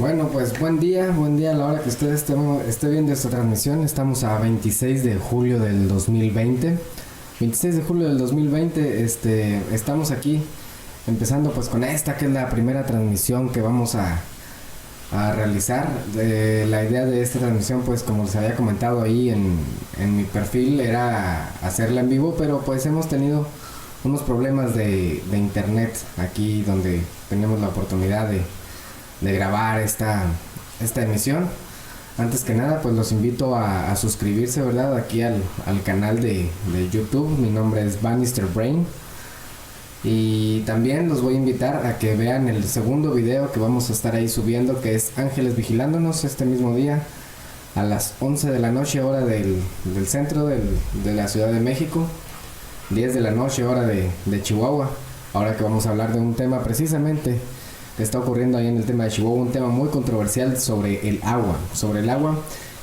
Bueno, pues buen día a la hora que usted esté viendo esta transmisión. Estamos a 26 de julio del 2020. 26 de julio del 2020, estamos aquí empezando pues con esta que es la primera transmisión que vamos a realizar. La idea de esta transmisión, pues como les había comentado ahí en mi perfil, era hacerla en vivo, pero pues hemos tenido unos problemas de internet aquí donde tenemos la oportunidad de grabar esta emisión. Antes que nada, pues los invito a suscribirse, ¿verdad? Aquí al canal de YouTube. Mi nombre es Bannister Brain. Y también los voy a invitar a que vean el segundo video que vamos a estar ahí subiendo, que es Ángeles Vigilándonos, este mismo día a las 11 de la noche, hora del centro de la Ciudad de México, 10 de la noche, hora de Chihuahua. Ahora que vamos a hablar de un tema precisamente que está ocurriendo ahí en el tema de Chihuahua, un tema muy controversial sobre el agua,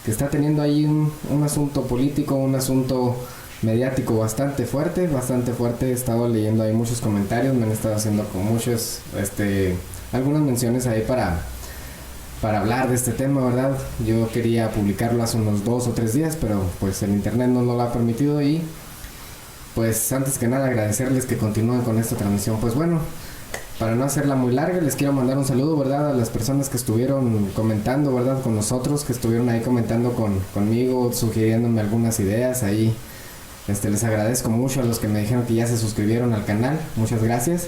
que está teniendo ahí un asunto político, un asunto mediático bastante fuerte. He estado leyendo ahí muchos comentarios, me han estado haciendo con muchos, algunas menciones ahí para hablar de este tema, ¿verdad? Yo quería publicarlo hace unos 2 o 3 días, pero pues el internet no lo ha permitido. Y pues antes que nada agradecerles que continúen con esta transmisión. Pues bueno, para no hacerla muy larga, les quiero mandar un saludo, ¿verdad? A las personas que estuvieron comentando, ¿verdad? Con nosotros, que estuvieron ahí comentando conmigo, sugiriéndome algunas ideas ahí. Les agradezco mucho a los que me dijeron que ya se suscribieron al canal. Muchas gracias.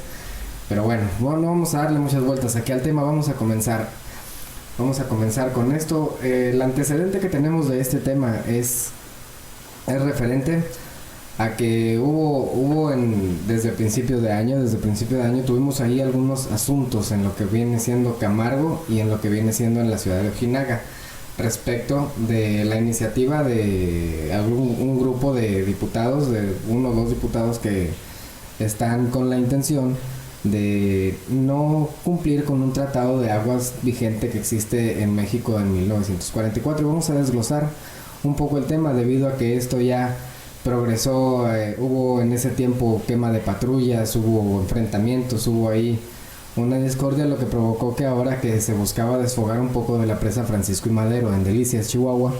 Pero bueno, no vamos a darle muchas vueltas aquí al tema. Vamos a comenzar con esto. El antecedente que tenemos de este tema es referente a que hubo desde principio de año tuvimos ahí algunos asuntos en lo que viene siendo Camargo y en lo que viene siendo en la ciudad de Ojinaga, respecto de la iniciativa de un grupo de diputados, de 1 o 2 diputados que están con la intención de no cumplir con un tratado de aguas vigente que existe en México en 1944. Vamos a desglosar un poco el tema debido a que esto ya progresó. Hubo en ese tiempo quema de patrullas, hubo enfrentamientos, hubo ahí una discordia, lo que provocó que ahora que se buscaba desfogar un poco de la presa Francisco y Madero en Delicias, Chihuahua,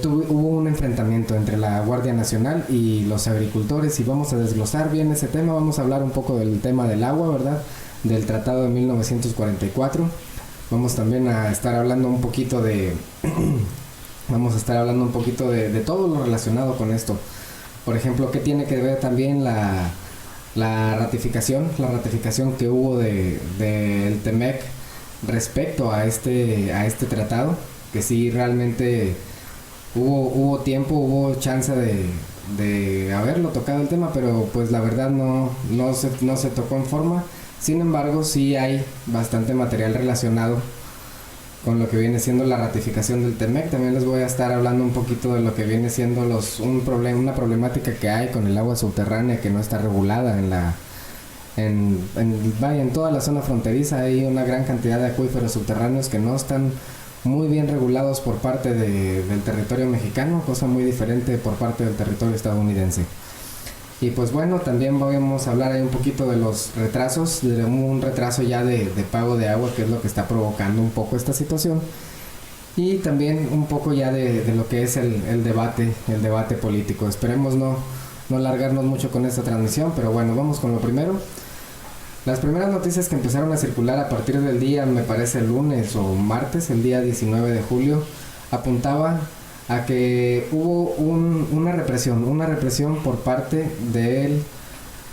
hubo un enfrentamiento entre la Guardia Nacional y los agricultores. Y vamos a desglosar bien ese tema. Vamos a hablar un poco del tema del agua, ¿verdad? Del tratado de 1944. Vamos también a estar hablando un poquito de todo lo relacionado con esto. Por ejemplo, ¿qué tiene que ver también la ratificación que hubo del TEMEC respecto a este tratado? Que sí, realmente hubo tiempo, hubo chance de haberlo tocado el tema, pero pues la verdad no se tocó en forma. Sin embargo, sí hay bastante material relacionado con lo que viene siendo la ratificación del TEMEC. También les voy a estar hablando un poquito de lo que viene siendo una problemática que hay con el agua subterránea que no está regulada en toda la zona fronteriza. Hay una gran cantidad de acuíferos subterráneos que no están muy bien regulados por parte del territorio mexicano, cosa muy diferente por parte del territorio estadounidense. Y pues bueno, también vamos a hablar ahí un poquito de los retrasos, de un retraso ya de pago de agua, que es lo que está provocando un poco esta situación. Y también un poco ya de lo que es el debate político. Esperemos no alargarnos mucho con esta transmisión, pero bueno, vamos con lo primero. Las primeras noticias que empezaron a circular a partir del día, me parece lunes o martes, el día 19 de julio, apuntaba a que hubo una represión por parte de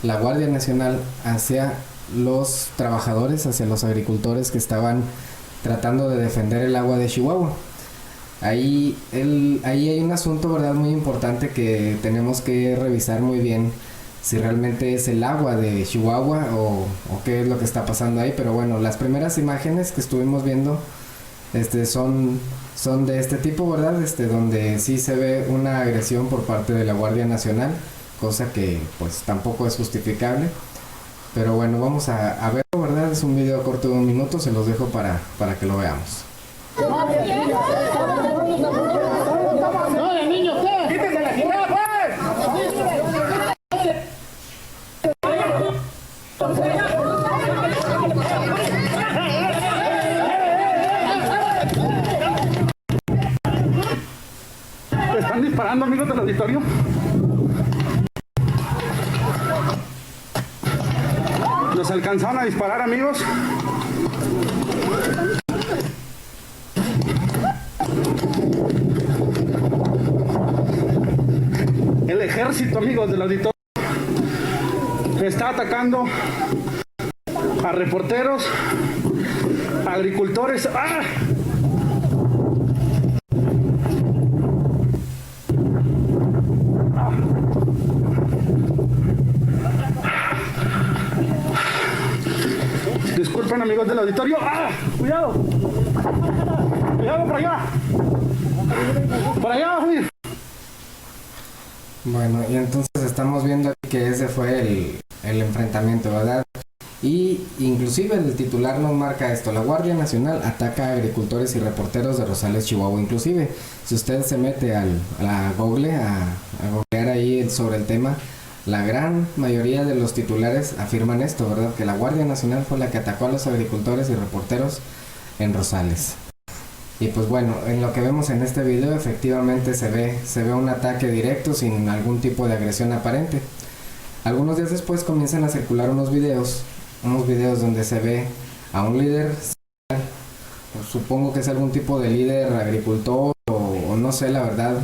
la Guardia Nacional hacia los trabajadores, hacia los agricultores que estaban tratando de defender el agua de Chihuahua. Ahí hay un asunto, ¿verdad?, muy importante que tenemos que revisar muy bien, si realmente es el agua de Chihuahua o qué es lo que está pasando ahí. Pero bueno, las primeras imágenes que estuvimos viendo son de este tipo, ¿verdad? Donde sí se ve una agresión por parte de la Guardia Nacional, cosa que pues tampoco es justificable. Pero bueno, vamos a verlo, ¿verdad? Es un video corto de 1 minuto, se los dejo para que lo veamos. ¡No, de niño, qué! ¡Quítese la chingada, pues! disparando, amigos del auditorio. Nos alcanzaron a disparar, amigos. El ejército, amigos del auditorio, está atacando a reporteros, a agricultores. ¡Ah! Disculpen, amigos del auditorio. ¡Ah! ¡Cuidado! ¡Cuidado por allá! ¡Por allá! Bueno, y entonces estamos viendo aquí que ese fue el enfrentamiento, ¿verdad? Y inclusive el titular nos marca esto: la Guardia Nacional ataca a agricultores y reporteros de Rosales, Chihuahua. Inclusive, si usted se mete a Google, a googlear ahí sobre el tema, la gran mayoría de los titulares afirman esto, ¿verdad? Que la Guardia Nacional fue la que atacó a los agricultores y reporteros en Rosales. Y pues bueno, en lo que vemos en este video efectivamente se ve un ataque directo sin algún tipo de agresión aparente. Algunos días después comienzan a circular unos videos donde se ve a un líder, supongo que es algún tipo de líder agricultor o no sé la verdad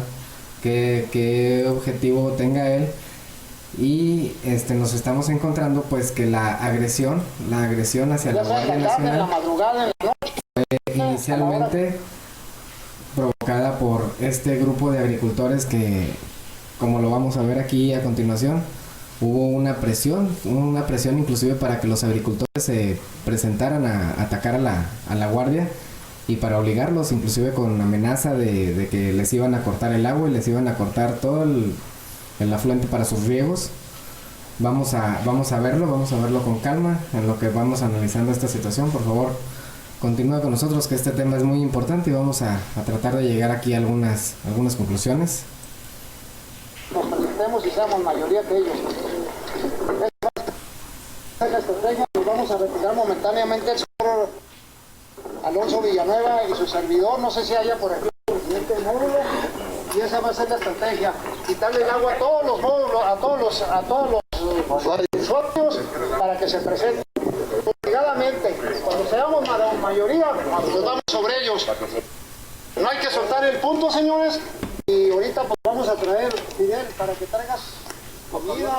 qué objetivo tenga él. Y nos estamos encontrando pues que la agresión hacia la Guardia Nacional inicialmente provocada por este grupo de agricultores que, como lo vamos a ver aquí a continuación, hubo una presión inclusive para que los agricultores se presentaran a atacar a la guardia y para obligarlos, inclusive con amenaza de que les iban a cortar el agua y les iban a cortar todo el afluente para sus riegos. Vamos a verlo con calma en lo que vamos analizando esta situación. Por favor, continúa con nosotros, que este tema es muy importante y vamos a tratar de llegar aquí a algunas conclusiones. Nos presentemos y seamos mayoría que ellos. Es la estrategia. Nos vamos a retirar momentáneamente el señor Alonso Villanueva y su servidor. No sé si haya por aquí el presidente módulo. Y esa va a ser la estrategia. Quitarle el agua a todos los módulos, a todos los usuarios para que se presenten. Obligadamente, cuando seamos mayoría, nos vamos sobre ellos. No hay que soltar el punto, señores. Y ahorita pues vamos a traer, Fidel, para que traigas comida,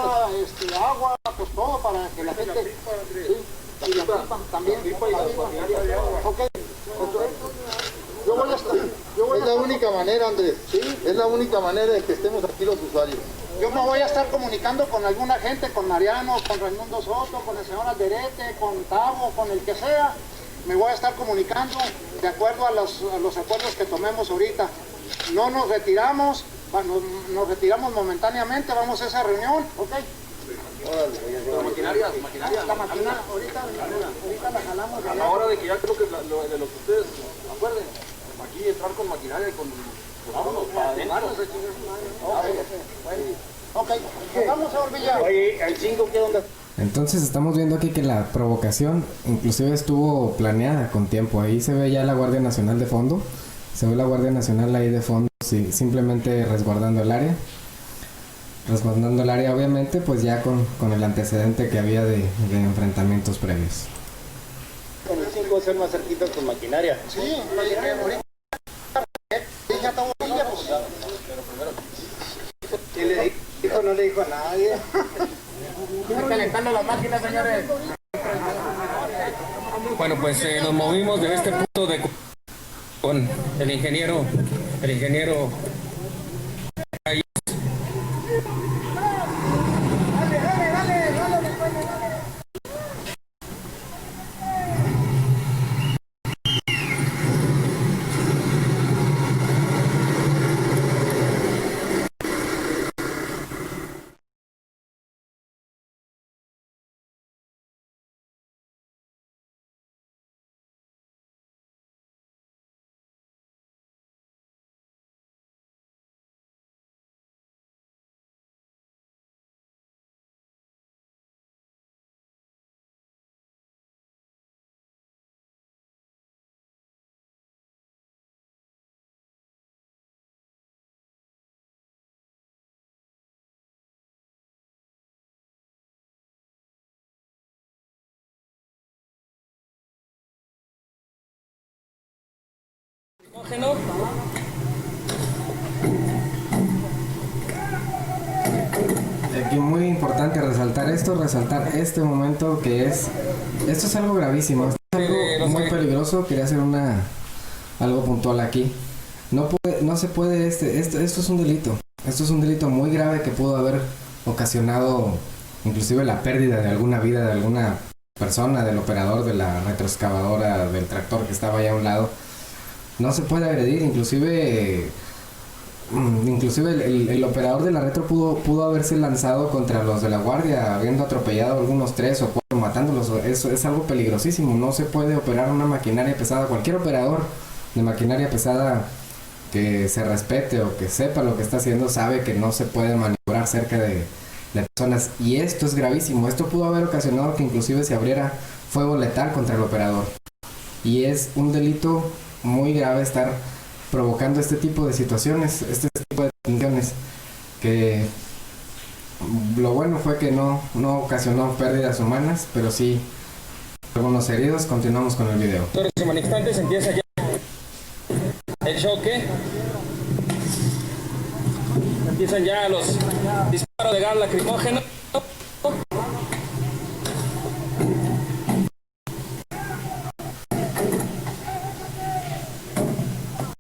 agua, pues todo para que la gente... Sí, y la pipa también. Ok. Es la única manera, Andrés. ¿Sí? Es la única manera de que estemos aquí los usuarios. Yo me voy a estar comunicando con alguna gente, con Mariano, con Raimundo Soto, con el señor Alderete, con Tavo, con el que sea. Me voy a estar comunicando de acuerdo a los acuerdos que tomemos ahorita. No nos retiramos, nos retiramos momentáneamente, vamos a esa reunión, ¿ok? La maquinaria. La maquinaria, ahorita la jalamos. A la hora de que ya creo que de lo que ustedes acuerden, aquí entrar con maquinaria y con... Vámonos para adentro. Ok, vamos a Orvilla. Oye, el 5, ¿qué onda? Entonces estamos viendo aquí que la provocación inclusive estuvo planeada con tiempo. Ahí se ve ya la Guardia Nacional de fondo. Se ve la Guardia Nacional ahí de fondo, sí, simplemente resguardando el área. Resguardando el área, obviamente, pues ya con el antecedente que había de enfrentamientos previos. Con el 5 ser más cerquita con maquinaria. Sí, ahorita. Ya está Orvilla, pues. ¿Qué le dijo? No le dijo a nadie. Están calentando las máquinas, señores. Bueno, pues nos movimos de este punto con el ingeniero lacrimógeno. Aquí muy importante resaltar este momento que esto es algo gravísimo, esto es algo muy peligroso. Quería hacer algo puntual aquí. No se puede, esto es un delito. Esto es un delito muy grave que pudo haber ocasionado inclusive la pérdida de alguna vida de alguna persona, del operador de la retroexcavadora, del tractor que estaba allá a un lado. No se puede agredir, inclusive el operador de la retro pudo haberse lanzado contra los de la guardia, habiendo atropellado a algunos 3 o 4, matándolos. Eso es algo peligrosísimo. No se puede operar una maquinaria pesada. Cualquier operador de maquinaria pesada que se respete o que sepa lo que está haciendo sabe que no se puede maniobrar cerca de personas, y esto es gravísimo. Esto pudo haber ocasionado que inclusive se abriera fuego letal contra el operador, y es un delito muy grave estar provocando este tipo de situaciones, este tipo de tensiones, que lo bueno fue que no ocasionó pérdidas humanas, pero sí algunos heridos. Continuamos con el video. En próximos instantes empieza ya el choque. Empiezan ya los disparos de gas lacrimógeno.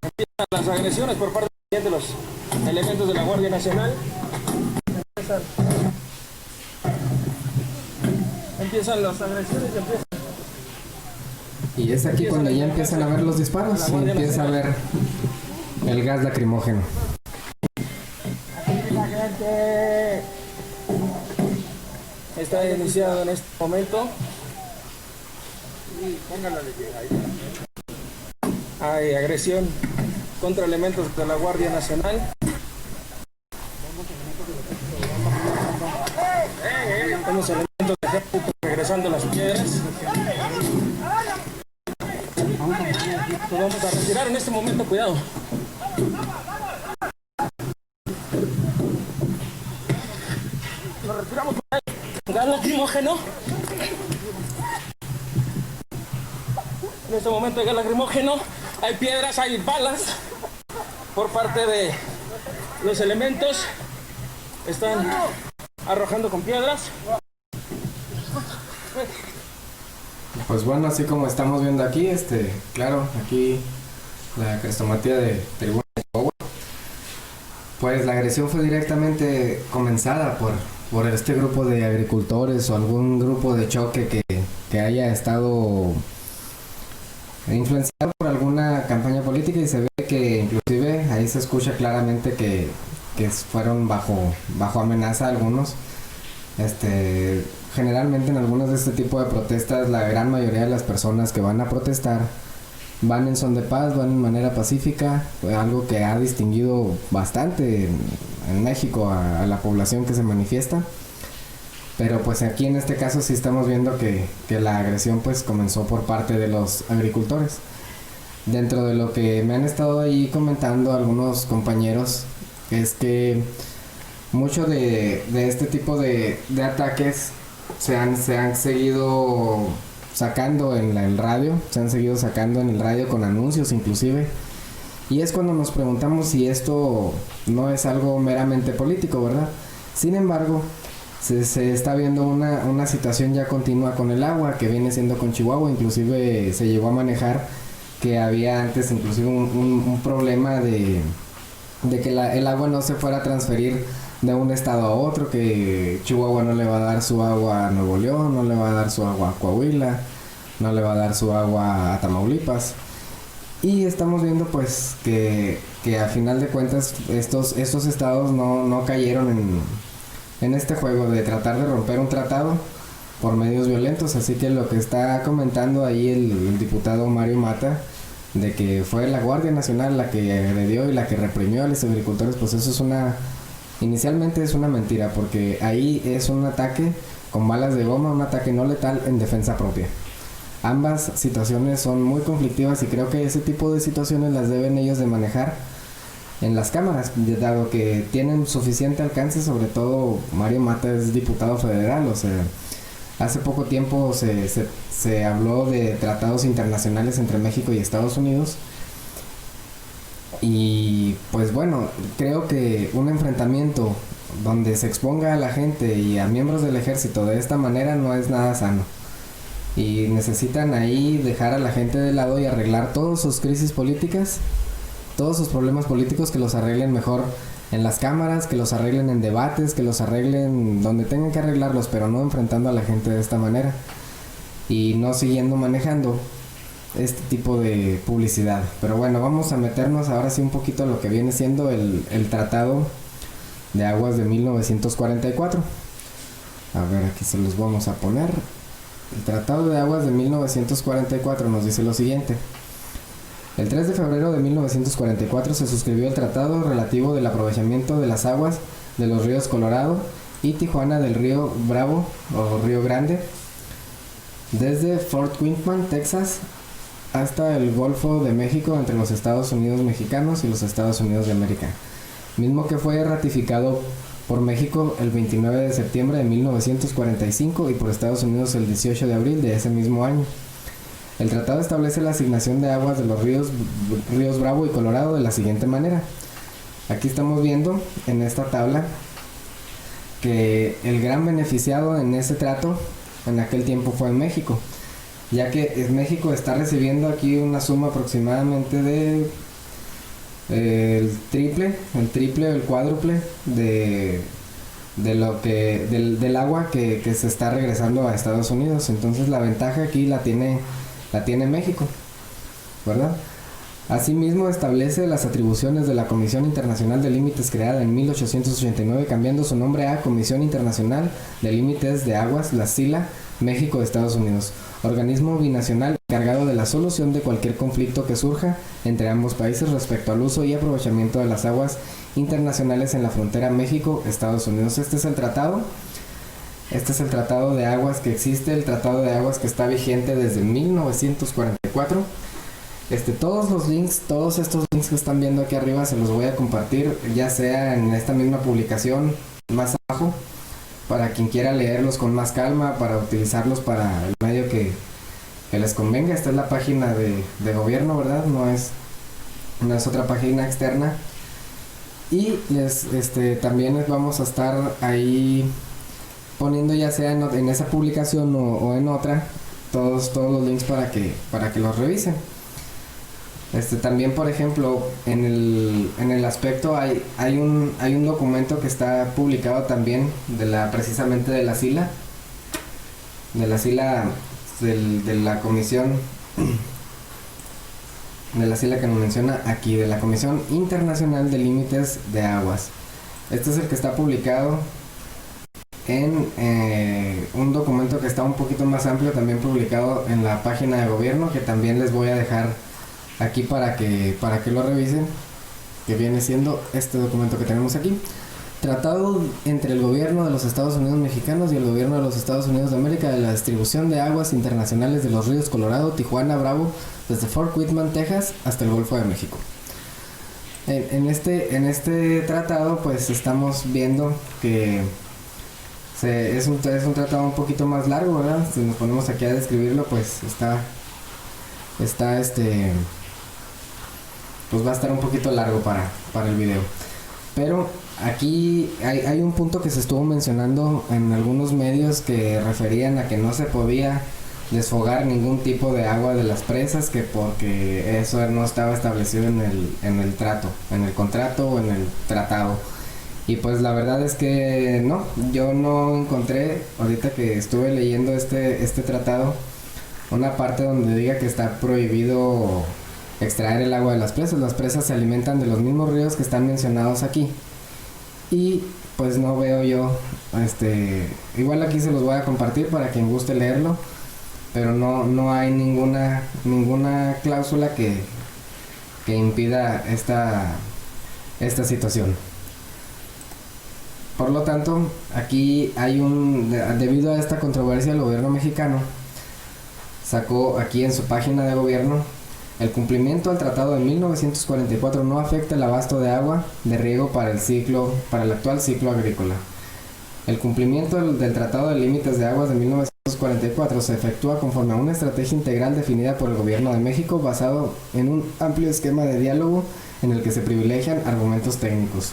Empiezan las agresiones por parte de los elementos de la Guardia Nacional. Empiezan las agresiones y es aquí cuando ya empiezan a ver los disparos y empieza a ver el gas lacrimógeno. Está iniciado en este momento. Hay agresión contra elementos de la Guardia Nacional. Tenemos elementos de ejército regresando a las piedras. Nos vamos a retirar en este momento, cuidado. Nos retiramos con gas lacrimógeno. En este momento hay gas lacrimógeno, hay piedras, hay balas por parte de los elementos. Están arrojando con piedras. Pues bueno, así como estamos viendo aquí, claro, aquí la crestomatía de Tribuna de Chihuahua, pues la agresión fue directamente comenzada por este grupo de agricultores o algún grupo de choque que haya estado influenciado por alguna campaña política, y se ve que inclusive ahí se escucha claramente que fueron bajo amenaza algunos. Generalmente en algunos de este tipo de protestas, la gran mayoría de las personas que van a protestar van en son de paz, van en manera pacífica, algo que ha distinguido bastante en México a la población que se manifiesta. Pero pues aquí en este caso sí estamos viendo que la agresión pues comenzó por parte de los agricultores. Dentro de lo que me han estado ahí comentando algunos compañeros, es que mucho de este tipo de ataques se han seguido sacando en el radio, con anuncios inclusive, y es cuando nos preguntamos si esto no es algo meramente político, ¿verdad? Sin embargo, se está viendo una situación ya continua con el agua, que viene siendo con Chihuahua. Inclusive se llegó a manejar que había antes inclusive un problema de que el agua no se fuera a transferir de un estado a otro, que Chihuahua no le va a dar su agua a Nuevo León, no le va a dar su agua a Coahuila, no le va a dar su agua a Tamaulipas. Y estamos viendo pues que a final de cuentas estos estados no cayeron en este juego de tratar de romper un tratado por medios violentos. Así que lo que está comentando ahí el diputado Mario Mata, de que fue la Guardia Nacional la que agredió y la que reprimió a los agricultores, pues eso inicialmente es una mentira, porque ahí es un ataque con balas de goma, un ataque no letal en defensa propia. Ambas situaciones son muy conflictivas, y creo que ese tipo de situaciones las deben ellos de manejar en las cámaras, dado que tienen suficiente alcance. Sobre todo Mario Mata es diputado federal, o sea, hace poco tiempo se habló de tratados internacionales entre México y Estados Unidos, Y pues bueno, creo que un enfrentamiento donde se exponga a la gente y a miembros del ejército de esta manera no es nada sano. Y necesitan ahí dejar a la gente de lado y arreglar todas sus crisis políticas, todos sus problemas políticos, que los arreglen mejor en las cámaras, que los arreglen en debates, que los arreglen donde tengan que arreglarlos, pero no enfrentando a la gente de esta manera y no siguiendo manejando este tipo de publicidad. Pero bueno, vamos a meternos ahora sí un poquito a lo que viene siendo el Tratado de Aguas de 1944. A ver, aquí se los vamos a poner. El Tratado de Aguas de 1944 nos dice lo siguiente. El 3 de febrero de 1944 se suscribió el tratado relativo del aprovechamiento de las aguas de los ríos Colorado y Tijuana del río Bravo o Río Grande, desde Fort Whitman, Texas, hasta el Golfo de México, entre los Estados Unidos mexicanos y los Estados Unidos de América, mismo que fue ratificado por México el 29 de septiembre de 1945 y por Estados Unidos el 18 de abril de ese mismo año. El tratado establece la asignación de aguas de los ríos Bravo y Colorado de la siguiente manera. Aquí estamos viendo en esta tabla que el gran beneficiado en ese trato en aquel tiempo fue México, ya que México está recibiendo aquí una suma aproximadamente de el triple o el cuádruple de lo que del agua que se está regresando a Estados Unidos. Entonces la ventaja aquí la tiene México, ¿verdad? Asimismo establece las atribuciones de la Comisión Internacional de Límites, creada en 1889, cambiando su nombre a Comisión Internacional de Límites de Aguas, la SILA, México, Estados Unidos, organismo binacional encargado de la solución de cualquier conflicto que surja entre ambos países respecto al uso y aprovechamiento de las aguas internacionales en la frontera México-Estados Unidos. Este es el tratado de aguas que existe, el tratado de aguas que está vigente desde 1944. Todos estos links que están viendo aquí arriba se los voy a compartir, ya sea en esta misma publicación más abajo, para quien quiera leerlos con más calma, para utilizarlos para el medio que les convenga. Esta es la página de gobierno, ¿verdad? No es otra página externa. Y también les vamos a estar ahí poniendo, ya sea en esa publicación o en otra, todos los links para que los revisen. También, por ejemplo, en el aspecto hay un documento que está publicado también precisamente de la SILA, de la comisión, de la SILA que nos menciona aquí, de la Comisión Internacional de Límites de Aguas. Este es el que está publicado en un documento que está un poquito más amplio, también publicado en la página de gobierno, que también les voy a dejar aquí para que lo revisen, que viene siendo este documento que tenemos aquí. Tratado entre el gobierno de los Estados Unidos mexicanos y el gobierno de los Estados Unidos de América de la distribución de aguas internacionales de los ríos Colorado, Tijuana, Bravo, desde Fort Whitman, Texas, hasta el Golfo de México. En este tratado pues estamos viendo que es un tratado un poquito más largo, ¿verdad? Si nos ponemos aquí a describirlo, pues pues va a estar un poquito largo para el video. Pero aquí hay un punto que se estuvo mencionando en algunos medios que referían a que no se podía desfogar ningún tipo de agua de las presas, que porque eso no estaba establecido en el contrato o en el tratado. Y pues la verdad es que no, yo no encontré, ahorita que estuve leyendo este tratado, una parte donde diga que está prohibido extraer el agua de las presas. Las presas se alimentan de los mismos ríos que están mencionados aquí. Y pues no veo yo, igual aquí se los voy a compartir para quien guste leerlo, pero no hay ninguna cláusula que impida esta situación. Por lo tanto, aquí debido a esta controversia, el gobierno mexicano sacó aquí en su página de gobierno: el cumplimiento al tratado de 1944 no afecta el abasto de agua de riego para el actual ciclo agrícola. El cumplimiento del tratado de límites de aguas de 1944 1944 se efectúa conforme a una estrategia integral definida por el Gobierno de México basado en un amplio esquema de diálogo en el que se privilegian argumentos técnicos.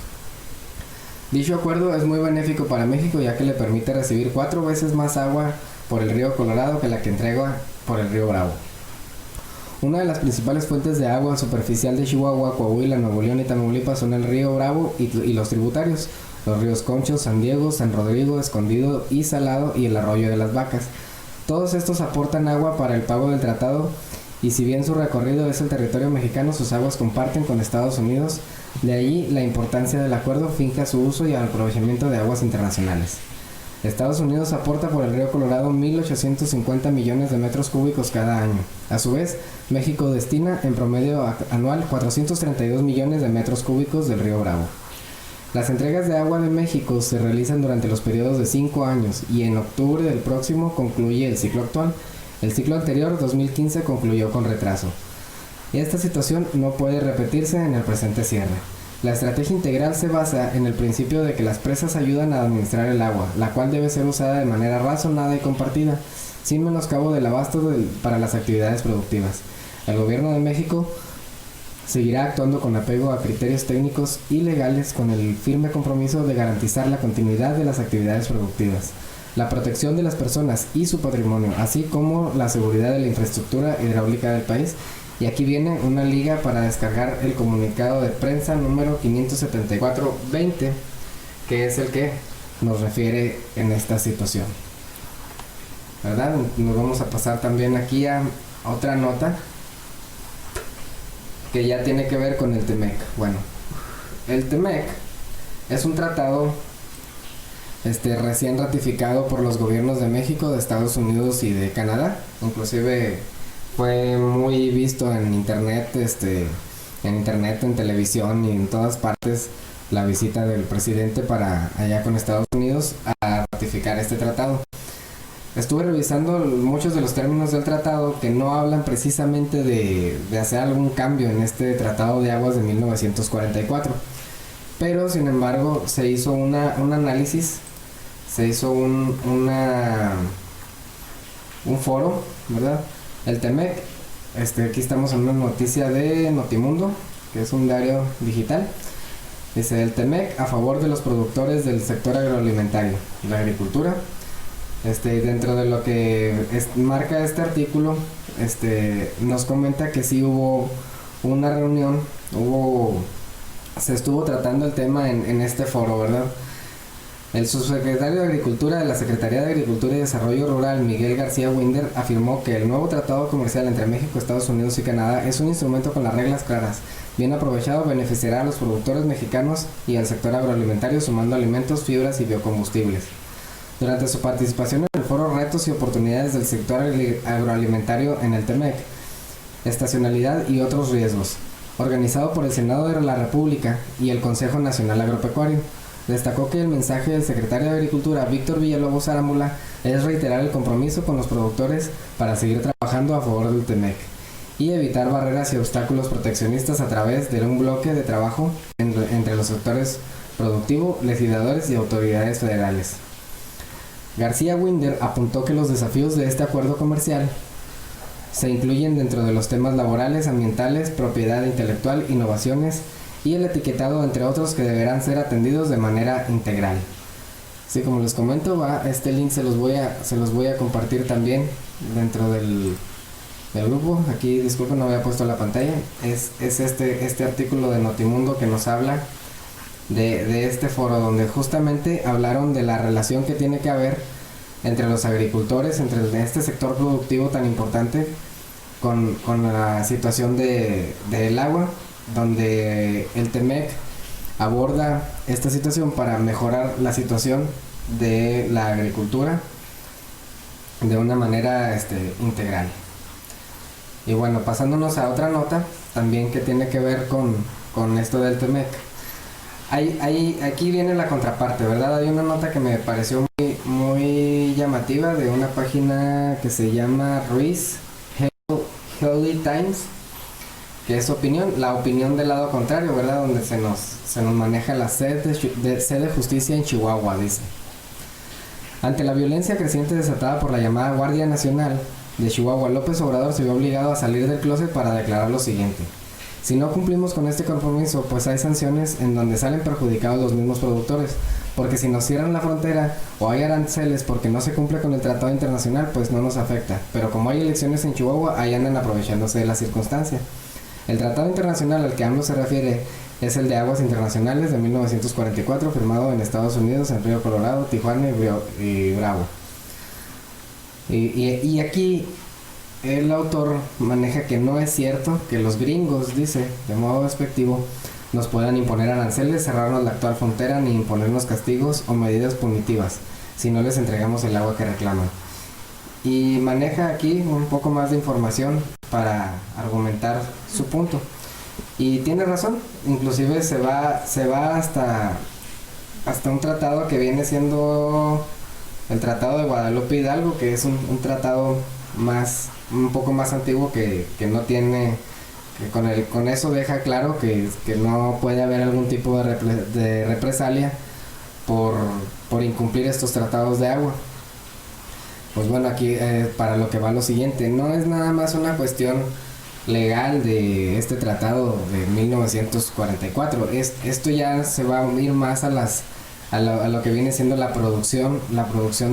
Dicho acuerdo es muy benéfico para México ya que le permite recibir 4 veces más agua por el río Colorado que la que entrega por el río Bravo. Una de las principales fuentes de agua superficial de Chihuahua, Coahuila, Nuevo León y Tamaulipas son el río Bravo y los tributarios, los ríos Concho, San Diego, San Rodrigo, Escondido y Salado y el arroyo de las Vacas. Todos estos aportan agua para el pago del tratado y si bien su recorrido es el territorio mexicano, sus aguas comparten con Estados Unidos, de allí la importancia del acuerdo finca su uso y aprovechamiento de aguas internacionales. Estados Unidos aporta por el río Colorado 1.850 millones de metros cúbicos cada año. A su vez, México destina en promedio anual 432 millones de metros cúbicos del río Bravo. Las entregas de agua de México se realizan durante los periodos de 5 años y en octubre del próximo concluye el ciclo actual. El ciclo anterior, 2015, concluyó con retraso. Esta situación no puede repetirse en el presente cierre. La estrategia integral se basa en el principio de que las presas ayudan a administrar el agua, la cual debe ser usada de manera razonada y compartida, sin menoscabo del abasto para las actividades productivas. El Gobierno de México seguirá actuando con apego a criterios técnicos y legales con el firme compromiso de garantizar la continuidad de las actividades productivas, la protección de las personas y su patrimonio, así como la seguridad de la infraestructura hidráulica del país. Y aquí viene una liga para descargar el comunicado de prensa número 574-20, que es el que nos refiere en esta situación. ¿Verdad? Nos vamos a pasar también aquí a otra nota que ya tiene que ver con el TEMEC. Bueno, el TEMEC es un tratado recién ratificado por los gobiernos de México, de Estados Unidos y de Canadá. Inclusive fue muy visto en internet, en televisión y en todas partes la visita del presidente para allá con Estados Unidos a ratificar este tratado. Estuve revisando muchos de los términos del tratado que no hablan precisamente de hacer algún cambio en este tratado de aguas de 1944. Pero sin embargo se hizo un análisis, se hizo un foro, ¿verdad? El TEMEC, aquí estamos en una noticia de Notimundo, que es un diario digital. Dice: el TEMEC a favor de los productores del sector agroalimentario, la agricultura. Dentro de lo que marca este artículo, nos comenta que sí hubo una reunión, se estuvo tratando el tema en este foro, ¿verdad? El subsecretario de Agricultura de la Secretaría de Agricultura y Desarrollo Rural, Miguel García Winder, afirmó que el nuevo tratado comercial entre México, Estados Unidos y Canadá es un instrumento con las reglas claras. Bien aprovechado, beneficiará a los productores mexicanos y al sector agroalimentario, sumando alimentos, fibras y biocombustibles. Durante su participación en el foro Retos y Oportunidades del Sector Agroalimentario en el TEMEC, Estacionalidad y otros riesgos, organizado por el Senado de la República y el Consejo Nacional Agropecuario, destacó que el mensaje del secretario de Agricultura, Víctor Villalobos Arámbula, es reiterar el compromiso con los productores para seguir trabajando a favor del TEMEC y evitar barreras y obstáculos proteccionistas a través de un bloque de trabajo entre los sectores productivo, legisladores y autoridades federales. García Winder apuntó que los desafíos de este acuerdo comercial se incluyen dentro de los temas laborales, ambientales, propiedad intelectual, innovaciones y el etiquetado, entre otros, que deberán ser atendidos de manera integral. Así como les comento, este link se los voy a compartir también dentro del grupo. Aquí, disculpen, no había puesto la pantalla. Es este artículo de Notimundo que nos habla de este foro, donde justamente hablaron de la relación que tiene que haber entre los agricultores, entre este sector productivo tan importante, con la situación del agua, donde el TEMEC aborda esta situación para mejorar la situación de la agricultura de una manera integral. Y bueno, pasándonos a otra nota también que tiene que ver con esto del TEMEC. Aquí viene la contraparte, ¿verdad? Hay una nota que me pareció muy llamativa de una página que se llama Ruiz Healthy Times, que es la opinión del lado contrario, ¿verdad? Donde se nos maneja la sed de justicia en Chihuahua, dice. Ante la violencia creciente desatada por la llamada Guardia Nacional de Chihuahua, López Obrador se vio obligado a salir del closet para declarar lo siguiente: si no cumplimos con este compromiso, pues hay sanciones en donde salen perjudicados los mismos productores, porque si nos cierran la frontera o hay aranceles porque no se cumple con el tratado internacional, pues no nos afecta, pero como hay elecciones en Chihuahua, ahí andan aprovechándose de la circunstancia. El tratado internacional al que AMLO se refiere es el de Aguas Internacionales de 1944, firmado en Estados Unidos, en Río Colorado, Tijuana y Bravo. Y aquí el autor maneja que no es cierto que los gringos, dice, de modo despectivo, nos puedan imponer aranceles, cerrarnos la actual frontera, ni imponernos castigos o medidas punitivas si no les entregamos el agua que reclaman. Y maneja aquí un poco más de información para argumentar su punto. Y tiene razón, inclusive se va hasta un tratado que viene siendo el Tratado de Guadalupe Hidalgo, que es un tratado un poco más antiguo que no tiene, que con eso deja claro que no puede haber algún tipo de represalia por incumplir estos tratados de agua. Pues bueno, aquí para lo que va lo siguiente, no es nada más una cuestión legal de este tratado de 1944, esto ya se va a unir más a lo que viene siendo la producción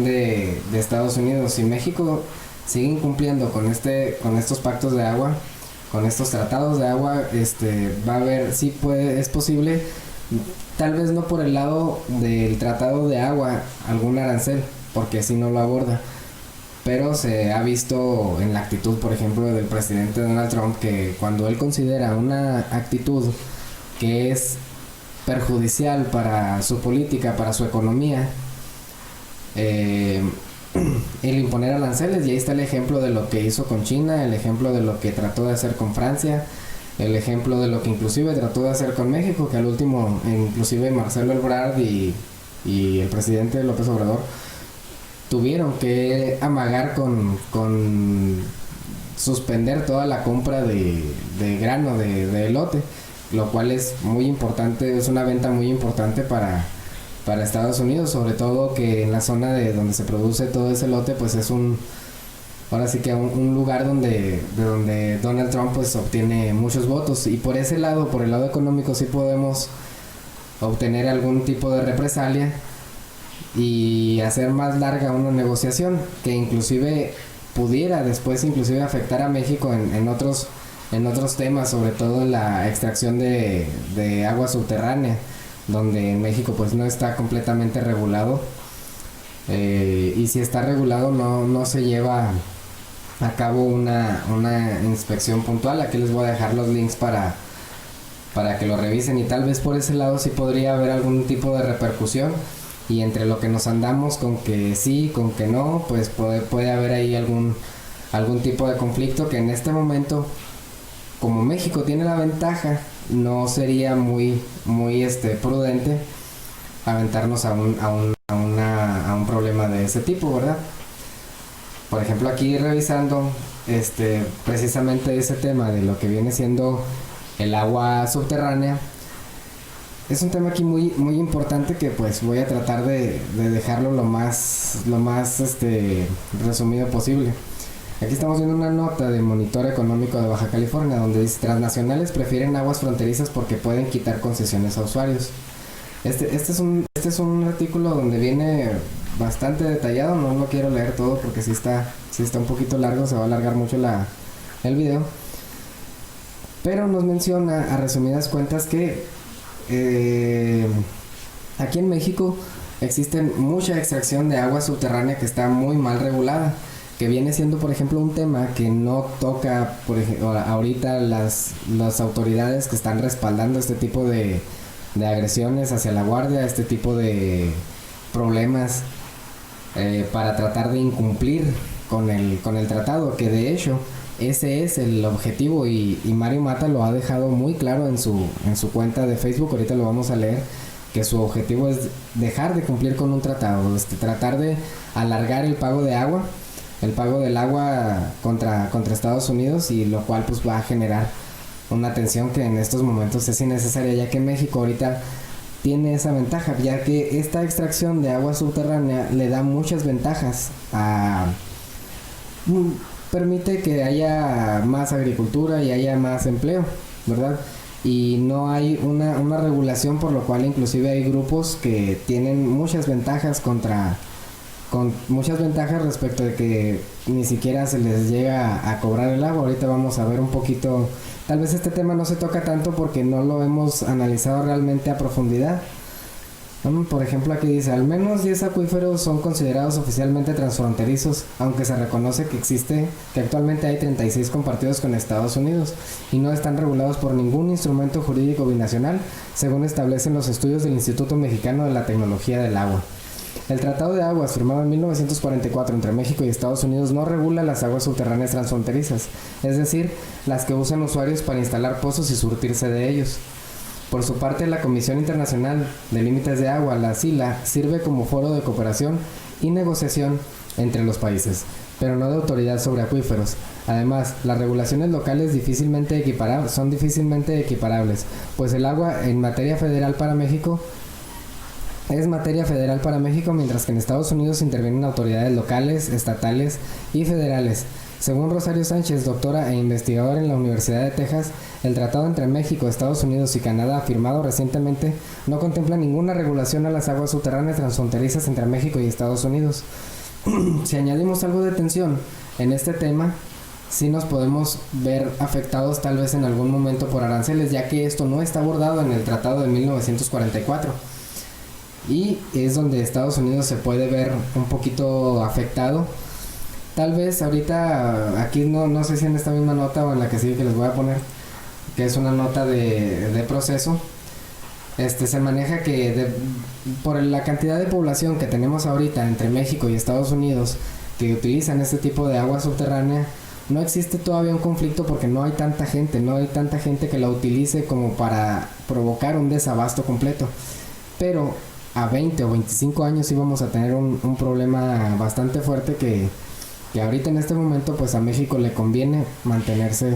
de Estados Unidos. Si México sigue incumpliendo con estos pactos de agua, con estos tratados de agua, va a haber, es posible, tal vez no por el lado del tratado de agua, algún arancel, porque si no lo aborda. Pero se ha visto en la actitud, por ejemplo, del presidente Donald Trump, que cuando él considera una actitud que es perjudicial para su política, para su economía, el imponer aranceles, y ahí está el ejemplo de lo que hizo con China, el ejemplo de lo que trató de hacer con Francia, el ejemplo de lo que inclusive trató de hacer con México, que al último, inclusive Marcelo Ebrard y el presidente López Obrador tuvieron que amagar con suspender toda la compra de grano, de elote, lo cual es muy importante, es una venta muy importante para Estados Unidos, sobre todo que en la zona de donde se produce todo ese elote, pues es ahora sí que un lugar de donde Donald Trump pues obtiene muchos votos, y por ese lado, por el lado económico, sí podemos obtener algún tipo de represalia y hacer más larga una negociación que inclusive pudiera después inclusive afectar a México en otros temas, sobre todo en la extracción de agua subterránea, donde en México pues no está completamente regulado, y si está regulado no se lleva a cabo una inspección puntual. Aquí les voy a dejar los links para que lo revisen, y tal vez por ese lado sí podría haber algún tipo de repercusión. Y entre lo que nos andamos con que sí, con que no, pues puede haber ahí algún tipo de conflicto que en este momento, como México tiene la ventaja, no sería muy prudente aventarnos a un problema de ese tipo, ¿verdad? Por ejemplo, aquí revisando precisamente ese tema de lo que viene siendo el agua subterránea, es un tema aquí muy muy importante que pues voy a tratar de dejarlo lo más resumido posible. Aquí estamos viendo una nota de Monitor Económico de Baja California, donde dice: transnacionales prefieren aguas fronterizas porque pueden quitar concesiones a usuarios. Este es un artículo donde viene bastante detallado, no lo quiero leer todo porque si está un poquito largo, se va a alargar mucho el video. Pero nos menciona a resumidas cuentas que aquí en México existe mucha extracción de agua subterránea que está muy mal regulada, que viene siendo, por ejemplo, un tema que no toca, por ejemplo, ahorita las autoridades que están respaldando este tipo de agresiones hacia la Guardia, este tipo de problemas para tratar de incumplir con el tratado, que de hecho ese es el objetivo, y Mario Mata lo ha dejado muy claro en su cuenta de Facebook. Ahorita lo vamos a leer, que su objetivo es dejar de cumplir con un tratado, tratar de alargar el pago del agua contra Estados Unidos, y lo cual pues va a generar una tensión que en estos momentos es innecesaria, ya que México ahorita tiene esa ventaja, ya que esta extracción de agua subterránea le da muchas ventajas permite que haya más agricultura y haya más empleo, ¿verdad? Y no hay una regulación, por lo cual inclusive hay grupos que tienen muchas ventajas respecto de que ni siquiera se les llega a cobrar el agua. Ahorita vamos a ver un poquito, tal vez este tema no se toca tanto porque no lo hemos analizado realmente a profundidad. Por ejemplo, aquí dice, al menos 10 acuíferos son considerados oficialmente transfronterizos, aunque se reconoce que actualmente hay 36 compartidos con Estados Unidos y no están regulados por ningún instrumento jurídico binacional, según establecen los estudios del Instituto Mexicano de la Tecnología del Agua. El Tratado de Aguas, firmado en 1944 entre México y Estados Unidos, no regula las aguas subterráneas transfronterizas, es decir, las que usan usuarios para instalar pozos y surtirse de ellos. Por su parte, la Comisión Internacional de Límites de Agua, la CILA, sirve como foro de cooperación y negociación entre los países, pero no de autoridad sobre acuíferos. Además, las regulaciones locales son difícilmente equiparables, pues el agua en materia federal para México es materia federal para México, mientras que en Estados Unidos intervienen autoridades locales, estatales y federales. Según Rosario Sánchez, doctora e investigadora en la Universidad de Texas, el tratado entre México, Estados Unidos y Canadá, firmado recientemente, no contempla ninguna regulación a las aguas subterráneas transfronterizas entre México y Estados Unidos. Si añadimos algo de tensión en este tema, sí nos podemos ver afectados tal vez en algún momento por aranceles, ya que esto no está abordado en el tratado de 1944. Y es donde Estados Unidos se puede ver un poquito afectado. Tal vez ahorita, aquí no sé si en esta misma nota o en la que sigue que les voy a poner, que es una nota de proceso, se maneja que por la cantidad de población que tenemos ahorita entre México y Estados Unidos que utilizan este tipo de agua subterránea, no existe todavía un conflicto porque no hay tanta gente que la utilice como para provocar un desabasto completo. Pero a 20 o 25 años sí vamos a tener un problema bastante fuerte que ahorita en este momento pues a México le conviene mantenerse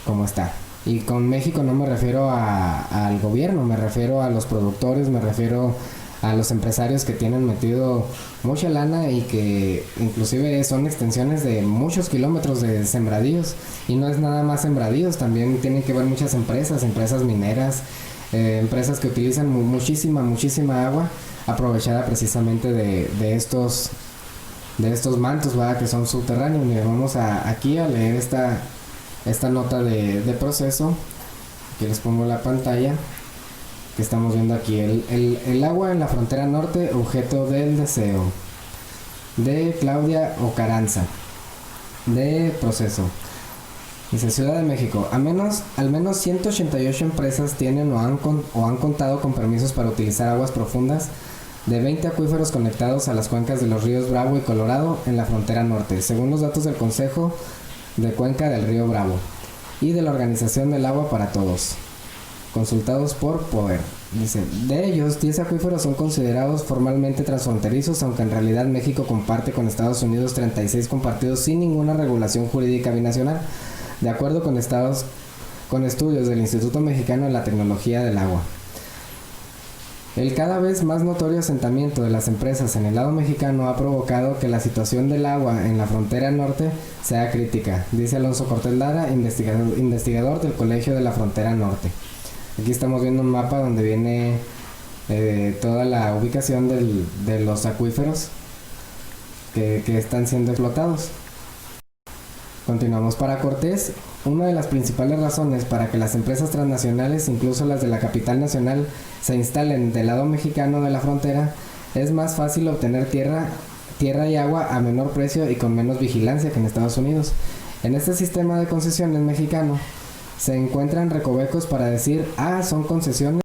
como está. Y con México no me refiero al gobierno, me refiero a los productores, me refiero a los empresarios que tienen metido mucha lana y que inclusive son extensiones de muchos kilómetros de sembradíos. Y no es nada más sembradíos, también tienen que ver muchas empresas mineras, empresas que utilizan muchísima agua aprovechada precisamente de estos mantos, ¿verdad?, que son subterráneos. Miren, vamos aquí a leer esta nota de proceso. Aquí les pongo la pantalla que estamos viendo aquí. El agua en la frontera norte, objeto del deseo, de Claudia Ocaranza, de proceso. Dice: Ciudad de México, al menos 188 empresas tienen o han contado con permisos para utilizar aguas profundas de 20 acuíferos conectados a las cuencas de los ríos Bravo y Colorado en la frontera norte, según los datos del Consejo de Cuenca del Río Bravo y de la Organización del Agua para Todos, consultados por Poder. Dice, de ellos, 10 acuíferos son considerados formalmente transfronterizos, aunque en realidad México comparte con Estados Unidos 36 compartidos sin ninguna regulación jurídica binacional, de acuerdo con estudios del Instituto Mexicano de la Tecnología del Agua. El cada vez más notorio asentamiento de las empresas en el lado mexicano ha provocado que la situación del agua en la frontera norte sea crítica, dice Alonso Cortés Lara, investigador del Colegio de la Frontera Norte. Aquí estamos viendo un mapa donde viene toda la ubicación de los acuíferos que están siendo explotados. Continuamos. Para Cortés, una de las principales razones para que las empresas transnacionales, incluso las de la capital nacional, se instalen del lado mexicano de la frontera, es más fácil obtener tierra y agua a menor precio y con menos vigilancia que en Estados Unidos. En este sistema de concesiones mexicano se encuentran recovecos para decir, son concesiones,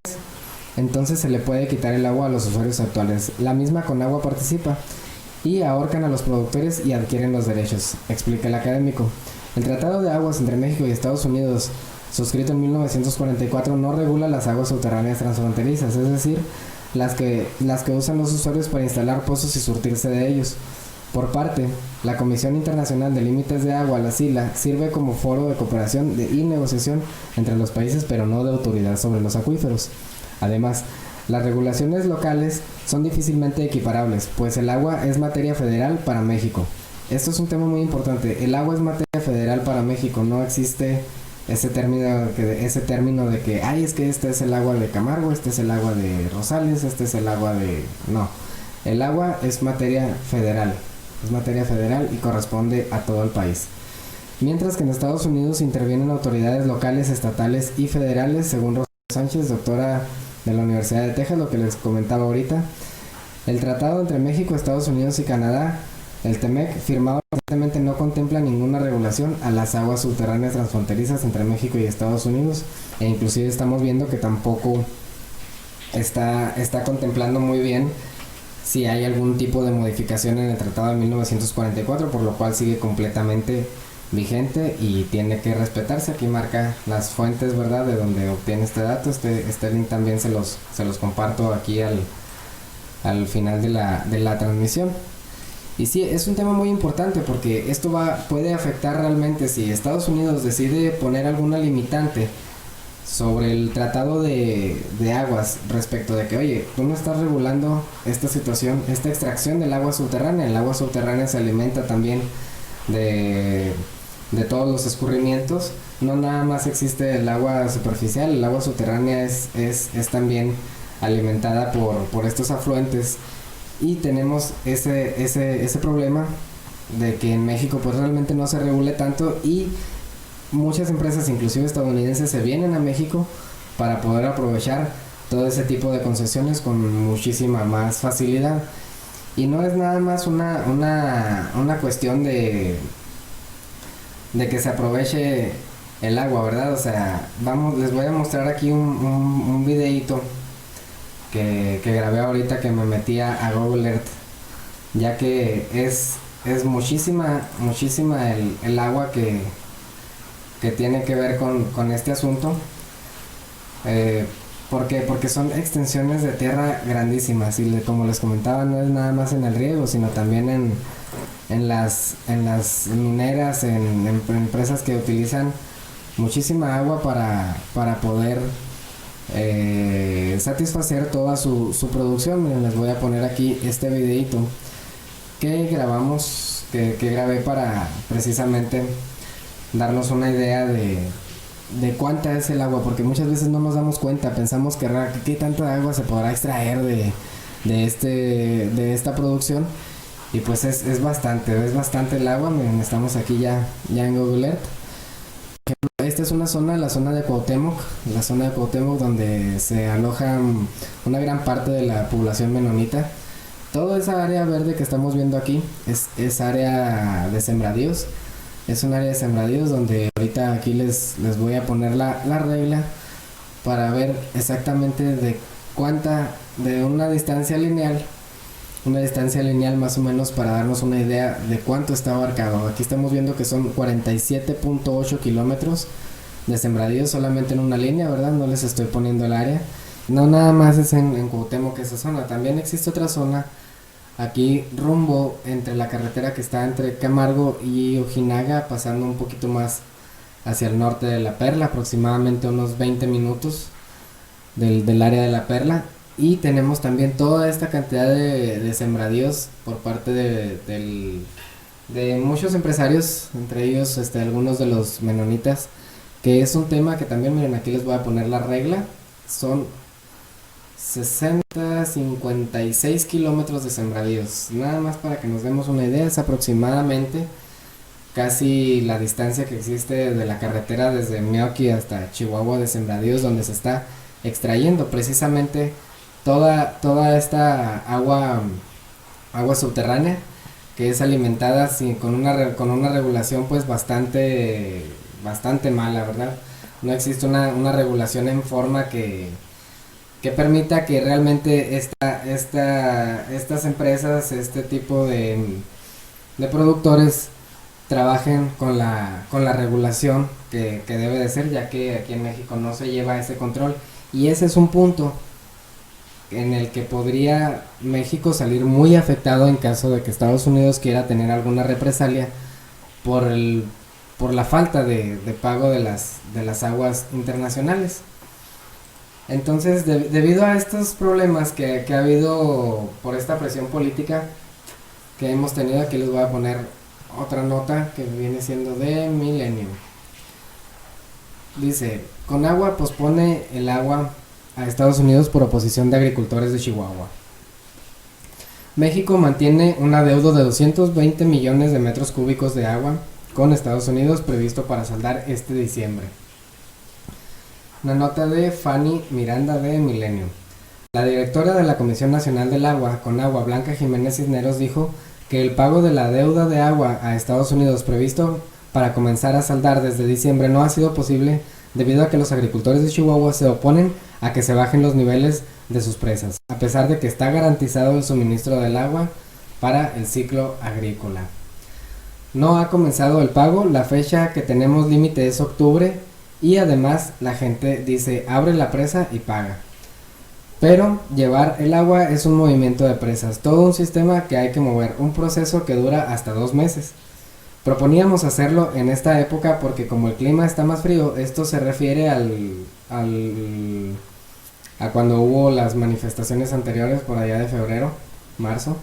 entonces se le puede quitar el agua a los usuarios actuales. La misma Conagua participa y ahorcan a los productores y adquieren los derechos, explica el académico. El Tratado de Aguas entre México y Estados Unidos, suscrito en 1944, no regula las aguas subterráneas transfronterizas, es decir, las que usan los usuarios para instalar pozos y surtirse de ellos. Por parte, la Comisión Internacional de Límites de Agua, la CILA, sirve como foro de cooperación y negociación entre los países, pero no de autoridad sobre los acuíferos. Además, Las regulaciones locales son difícilmente equiparables, pues el agua es materia federal para México. Esto es un tema muy importante. El agua es materia federal para México. No existe ese término de que, ay, es que este es el agua de Camargo, este es el agua de Rosales, este es el agua de... No. El agua es materia federal. Es materia federal y corresponde a todo el país. Mientras que en Estados Unidos intervienen autoridades locales, estatales y federales, según Rosario Sánchez, doctora de la Universidad de Texas, lo que les comentaba ahorita. El tratado entre México, Estados Unidos y Canadá, el TEMEC, firmado recientemente, no contempla ninguna regulación a las aguas subterráneas transfronterizas entre México y Estados Unidos, e inclusive estamos viendo que tampoco está contemplando muy bien si hay algún tipo de modificación en el tratado de 1944, por lo cual sigue completamente vigente y tiene que respetarse. Aquí marca las fuentes, ¿verdad?, de donde obtiene este dato. Este link también se los comparto aquí al final de la transmisión. Y sí, es un tema muy importante porque esto puede afectar realmente si Estados Unidos decide poner alguna limitante sobre el tratado de aguas respecto de que, oye, tú no estás regulando esta situación, esta extracción del agua subterránea. El agua subterránea se alimenta también de todos los escurrimientos. No nada más existe el agua superficial, el agua subterránea es también alimentada por estos afluentes, y tenemos ese problema de que en México pues realmente no se regule tanto, y muchas empresas, inclusive estadounidenses, se vienen a México para poder aprovechar todo ese tipo de concesiones con muchísima más facilidad. Y no es nada más una cuestión de que se aproveche el agua, ¿verdad? O sea, les voy a mostrar aquí un videito que grabé ahorita, que me metí a Google Earth, ya que es muchísima el agua que tiene que ver con este asunto. Porque son extensiones de tierra grandísimas, y como les comentaba, no es nada más en el riego, sino también en las mineras, en empresas que utilizan muchísima agua para poder satisfacer toda su producción. Miren, les voy a poner aquí este videito que grabé para precisamente darnos una idea de cuánta es el agua, porque muchas veces no nos damos cuenta, pensamos que qué tanta agua se podrá extraer de esta producción, y pues es bastante el agua. Miren, estamos aquí ya en Google Earth. Esta es la zona de Cuauhtémoc, donde se aloja una gran parte de la población menonita. Toda esa área verde que estamos viendo aquí es área de sembradíos. Es un área de sembradíos donde ahorita aquí les voy a poner la regla para ver exactamente de una distancia lineal más o menos, para darnos una idea de cuánto está abarcado. Aquí estamos viendo que son 47.8 kilómetros de sembradíos solamente en una línea, ¿verdad? No les estoy poniendo el área. No nada más es en Cuauhtémoc esa zona, también existe otra zona aquí rumbo entre la carretera que está entre Camargo y Ojinaga, pasando un poquito más hacia el norte de La Perla, aproximadamente unos 20 minutos del área de La Perla. Y tenemos también toda esta cantidad de sembradíos por parte de muchos empresarios, entre ellos algunos de los menonitas, que es un tema que también, miren, aquí les voy a poner la regla. Son 56 kilómetros de sembradíos. Nada más para que nos demos una idea, es aproximadamente casi la distancia que existe de la carretera desde Meoqui hasta Chihuahua de sembradíos, donde se está extrayendo precisamente toda esta agua subterránea, que es alimentada con una regulación pues bastante mala, ¿verdad? No existe una regulación en forma que permita que realmente estas empresas, este tipo de productores trabajen con la regulación que debe de ser, ya que aquí en México no se lleva ese control, y ese es un punto en el que podría México salir muy afectado en caso de que Estados Unidos quiera tener alguna represalia por la falta de pago de las aguas internacionales. Entonces, debido a estos problemas que ha habido por esta presión política que hemos tenido, aquí les voy a poner otra nota que viene siendo de Milenio. Dice, Conagua pospone el agua a Estados Unidos por oposición de agricultores de Chihuahua. México mantiene un adeudo de 220 millones de metros cúbicos de agua con Estados Unidos previsto para saldar este diciembre. Una nota de Fanny Miranda de Milenio. La directora de la Comisión Nacional del Agua, Conagua, Blanca Jiménez Cisneros, dijo que el pago de la deuda de agua a Estados Unidos previsto para comenzar a saldar desde diciembre no ha sido posible debido a que los agricultores de Chihuahua se oponen a que se bajen los niveles de sus presas, a pesar de que está garantizado el suministro del agua para el ciclo agrícola. No ha comenzado el pago, la fecha que tenemos límite es octubre y además la gente dice abre la presa y paga. Pero llevar el agua es un movimiento de presas, todo un sistema que hay que mover, un proceso que dura hasta 2 meses. Proponíamos hacerlo en esta época porque como el clima está más frío, esto se refiere a cuando hubo las manifestaciones anteriores por allá de febrero, marzo.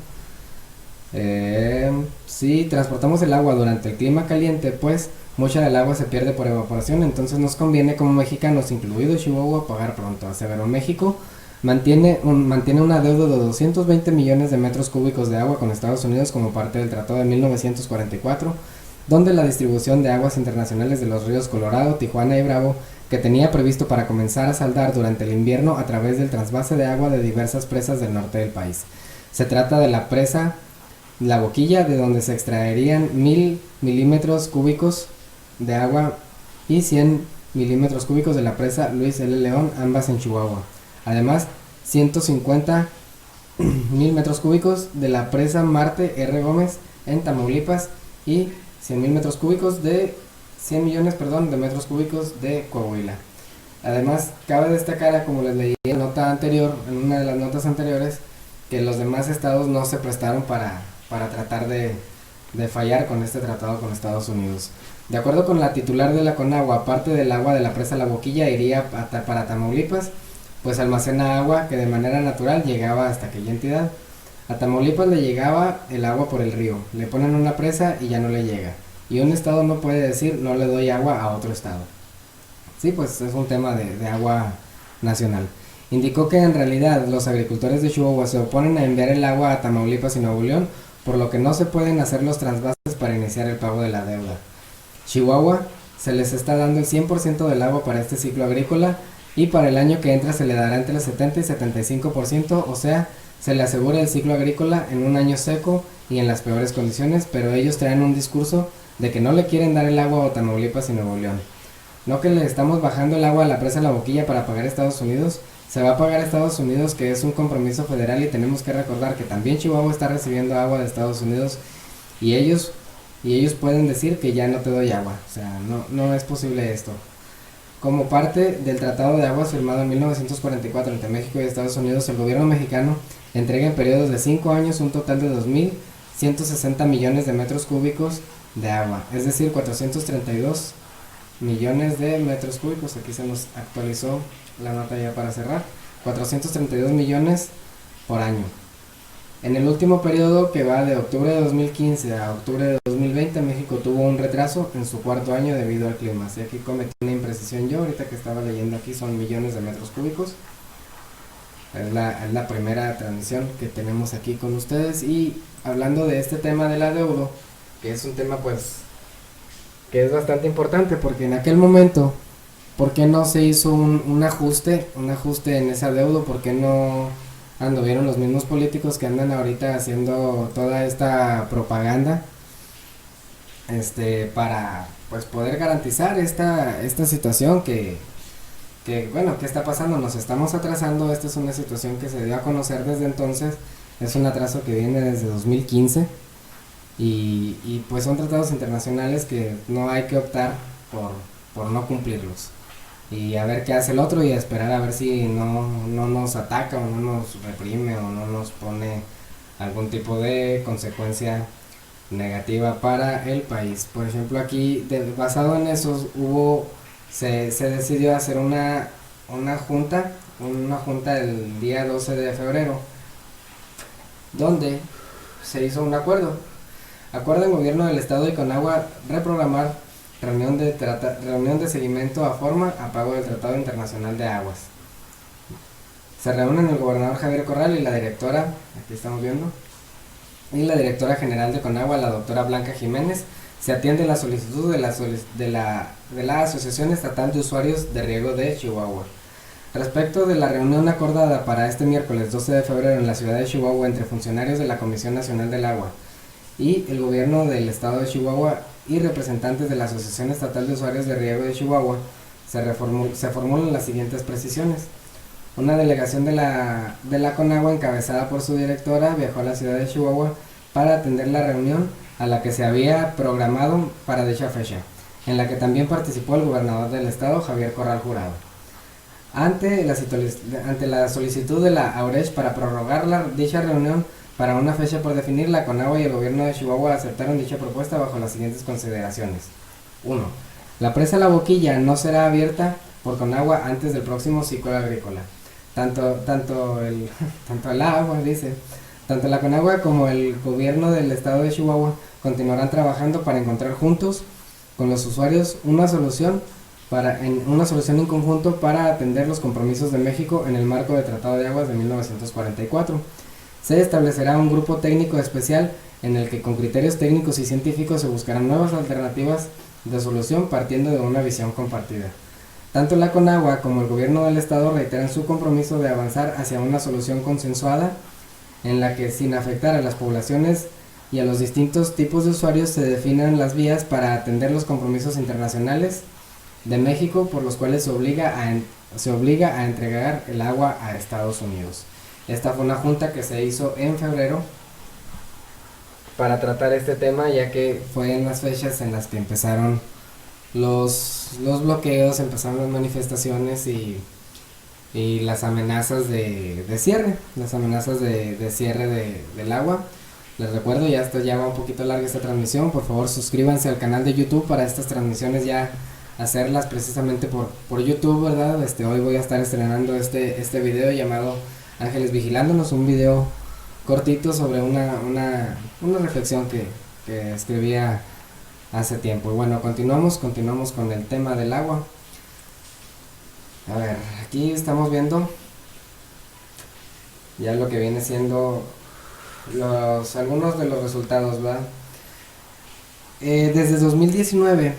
Si transportamos el agua durante el clima caliente, pues mucha del agua se pierde por evaporación, entonces nos conviene como mexicanos, incluido Chihuahua, pagar pronto. Aseveró México mantiene una deuda de 220 millones de metros cúbicos de agua con Estados Unidos como parte del Tratado de 1944, donde la distribución de aguas internacionales de los ríos Colorado, Tijuana y Bravo, que tenía previsto para comenzar a saldar durante el invierno a través del trasvase de agua de diversas presas del norte del país. Se trata de la presa La Boquilla, de donde se extraerían 1000 milímetros cúbicos de agua y 100 milímetros cúbicos de la presa Luis L. León, ambas en Chihuahua. Además, 150 mil metros cúbicos de la presa Marte R. Gómez en Tamaulipas y 100 mil metros cúbicos de 100 millones, de metros cúbicos de Coahuila. Además, cabe destacar, como les leí en una de las notas anteriores, que los demás estados no se prestaron para tratar de fallar con este tratado con Estados Unidos. De acuerdo con la titular de la Conagua, parte del agua de la presa La Boquilla iría para Tamaulipas, pues almacena agua que de manera natural llegaba hasta aquella entidad. A Tamaulipas le llegaba el agua por el río, le ponen una presa y ya no le llega. Y un estado no puede decir no le doy agua a otro estado. Sí, pues es un tema de agua nacional. Indicó que en realidad los agricultores de Chihuahua se oponen a enviar el agua a Tamaulipas y Nuevo León, por lo que no se pueden hacer los trasvases para iniciar el pago de la deuda. Chihuahua se les está dando el 100% del agua para este ciclo agrícola y para el año que entra se le dará entre el 70 y 75%, o sea, se le asegura el ciclo agrícola en un año seco y en las peores condiciones, pero ellos traen un discurso de que no le quieren dar el agua a Tamaulipas y Nuevo León. No que le estamos bajando el agua a la presa La Boquilla para pagar a Estados Unidos, se va a pagar a Estados Unidos, que es un compromiso federal, y tenemos que recordar que también Chihuahua está recibiendo agua de Estados Unidos y ellos pueden decir que ya no te doy agua, o sea, no es posible esto. Como parte del Tratado de Aguas firmado en 1944 entre México y Estados Unidos, el gobierno mexicano entrega en periodos de 5 años un total de 2.160 millones de metros cúbicos de agua, es decir, 432 millones de metros cúbicos. Aquí se nos actualizó la nota ya para cerrar, 432 millones por año. En el último periodo, que va de octubre de 2015 a octubre de 2020, México tuvo un retraso en su cuarto año debido al clima. Así aquí cometí una imprecisión yo, ahorita que estaba leyendo aquí son millones de metros cúbicos. Es la primera transmisión que tenemos aquí con ustedes, y hablando de este tema del adeudo, que es un tema pues que es bastante importante, porque en aquel momento, ¿por qué no se hizo un ajuste en ese adeudo? ¿Por qué no anduvieron los mismos políticos que andan ahorita haciendo toda esta propaganda para pues poder garantizar esta situación que bueno, ¿qué está pasando? Nos estamos atrasando. Esta es una situación que se dio a conocer desde entonces, es un atraso que viene desde 2015 y pues son tratados internacionales que no hay que optar por no cumplirlos y a ver qué hace el otro y a esperar a ver si no nos ataca o no nos reprime o no nos pone algún tipo de consecuencia negativa para el país. Por ejemplo, aquí basado en eso se decidió hacer una junta una junta el día 12 de febrero, donde se hizo un acuerdo. Acuerda el gobierno del estado y Conagua reprogramar reunión de seguimiento a forma a pago del Tratado Internacional de Aguas. Se reúnen el gobernador Javier Corral y la directora, aquí estamos viendo, y la directora general de Conagua, la doctora Blanca Jiménez. Se atiende la solicitud de la Asociación Estatal de Usuarios de Riego de Chihuahua. Respecto de la reunión acordada para este miércoles 12 de febrero en la ciudad de Chihuahua entre funcionarios de la Comisión Nacional del Agua y el gobierno del estado de Chihuahua y representantes de la Asociación Estatal de Usuarios de Riego de Chihuahua, se formulan las siguientes precisiones. Una delegación de la Conagua encabezada por su directora viajó a la ciudad de Chihuahua para atender la reunión a la que se había programado para dicha fecha, en la que también participó el gobernador del estado, Javier Corral Jurado. Ante la solicitud de la AURECH para prorrogar dicha reunión para una fecha por definir, la Conagua y el gobierno de Chihuahua aceptaron dicha propuesta bajo las siguientes consideraciones. 1. La presa La Boquilla no será abierta por Conagua antes del próximo ciclo agrícola. Tanto la Conagua como el gobierno del estado de Chihuahua continuarán trabajando para encontrar juntos con los usuarios una solución en conjunto para atender los compromisos de México en el marco del Tratado de Aguas de 1944. Se establecerá un grupo técnico especial en el que con criterios técnicos y científicos se buscarán nuevas alternativas de solución partiendo de una visión compartida. Tanto la Conagua como el gobierno del estado reiteran su compromiso de avanzar hacia una solución consensuada en la que, sin afectar a las poblaciones y a los distintos tipos de usuarios, se definan las vías para atender los compromisos internacionales de México por los cuales se obliga a entregar el agua a Estados Unidos. Esta fue una junta que se hizo en febrero para tratar este tema, ya que fue en las fechas en las que empezaron los bloqueos, empezaron las manifestaciones y las amenazas de cierre, del agua. Les recuerdo, ya va un poquito larga esta transmisión, por favor suscríbanse al canal de YouTube para estas transmisiones ya hacerlas precisamente por YouTube, ¿verdad? Hoy voy a estar estrenando este video llamado Ángeles Vigilándonos, un video cortito sobre una reflexión que escribía hace tiempo. Y bueno, continuamos con el tema del agua. A ver, aquí estamos viendo ya lo que viene siendo algunos de los resultados, ¿verdad? Desde 2019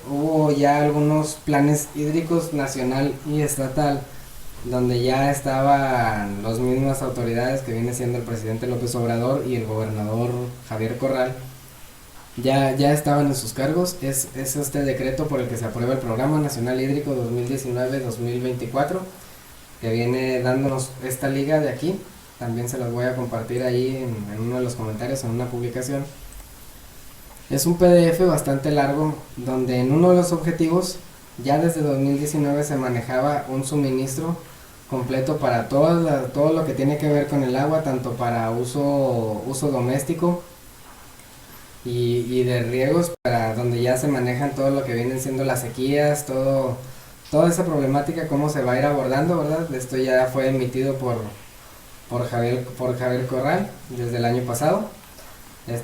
hubo ya algunos planes hídricos nacional y estatal donde ya estaban las mismas autoridades que viene siendo el presidente López Obrador y el gobernador Javier Corral. Ya estaban en sus cargos. Es este decreto por el que se aprueba el Programa Nacional Hídrico 2019-2024, que viene dándonos esta liga de aquí. También se las voy a compartir ahí en uno de los comentarios, en una publicación. Es un PDF bastante largo, donde en uno de los objetivos, ya desde 2019 se manejaba un suministro completo para todo lo que tiene que ver con el agua, tanto para uso doméstico y de riegos, para donde ya se manejan todo lo que vienen siendo las sequías, toda esa problemática, cómo se va a ir abordando, ¿verdad? Esto ya fue emitido por Javier Corral desde el año pasado,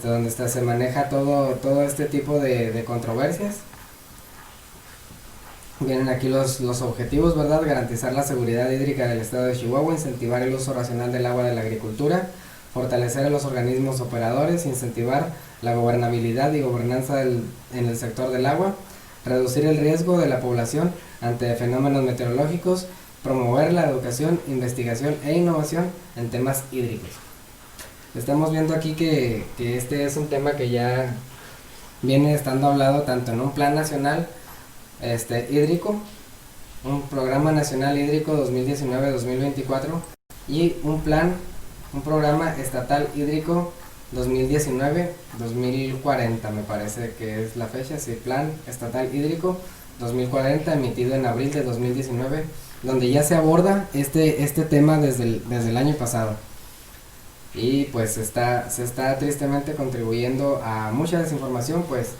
donde se maneja todo este tipo de controversias. Vienen aquí los objetivos, ¿verdad? Garantizar la seguridad hídrica del estado de Chihuahua, incentivar el uso racional del agua de la agricultura, fortalecer a los organismos operadores, incentivar la gobernabilidad y gobernanza en el sector del agua, reducir el riesgo de la población ante fenómenos meteorológicos, promover la educación, investigación e innovación en temas hídricos. Estamos viendo aquí que este es un tema que ya viene estando hablado tanto en un plan nacional hídrico, un programa nacional hídrico 2019-2024 y un programa estatal hídrico 2019-2040, me parece que es la fecha, sí, plan estatal hídrico 2040, emitido en abril de 2019, donde ya se aborda este tema desde el año pasado. Y pues se está tristemente contribuyendo a mucha desinformación, pues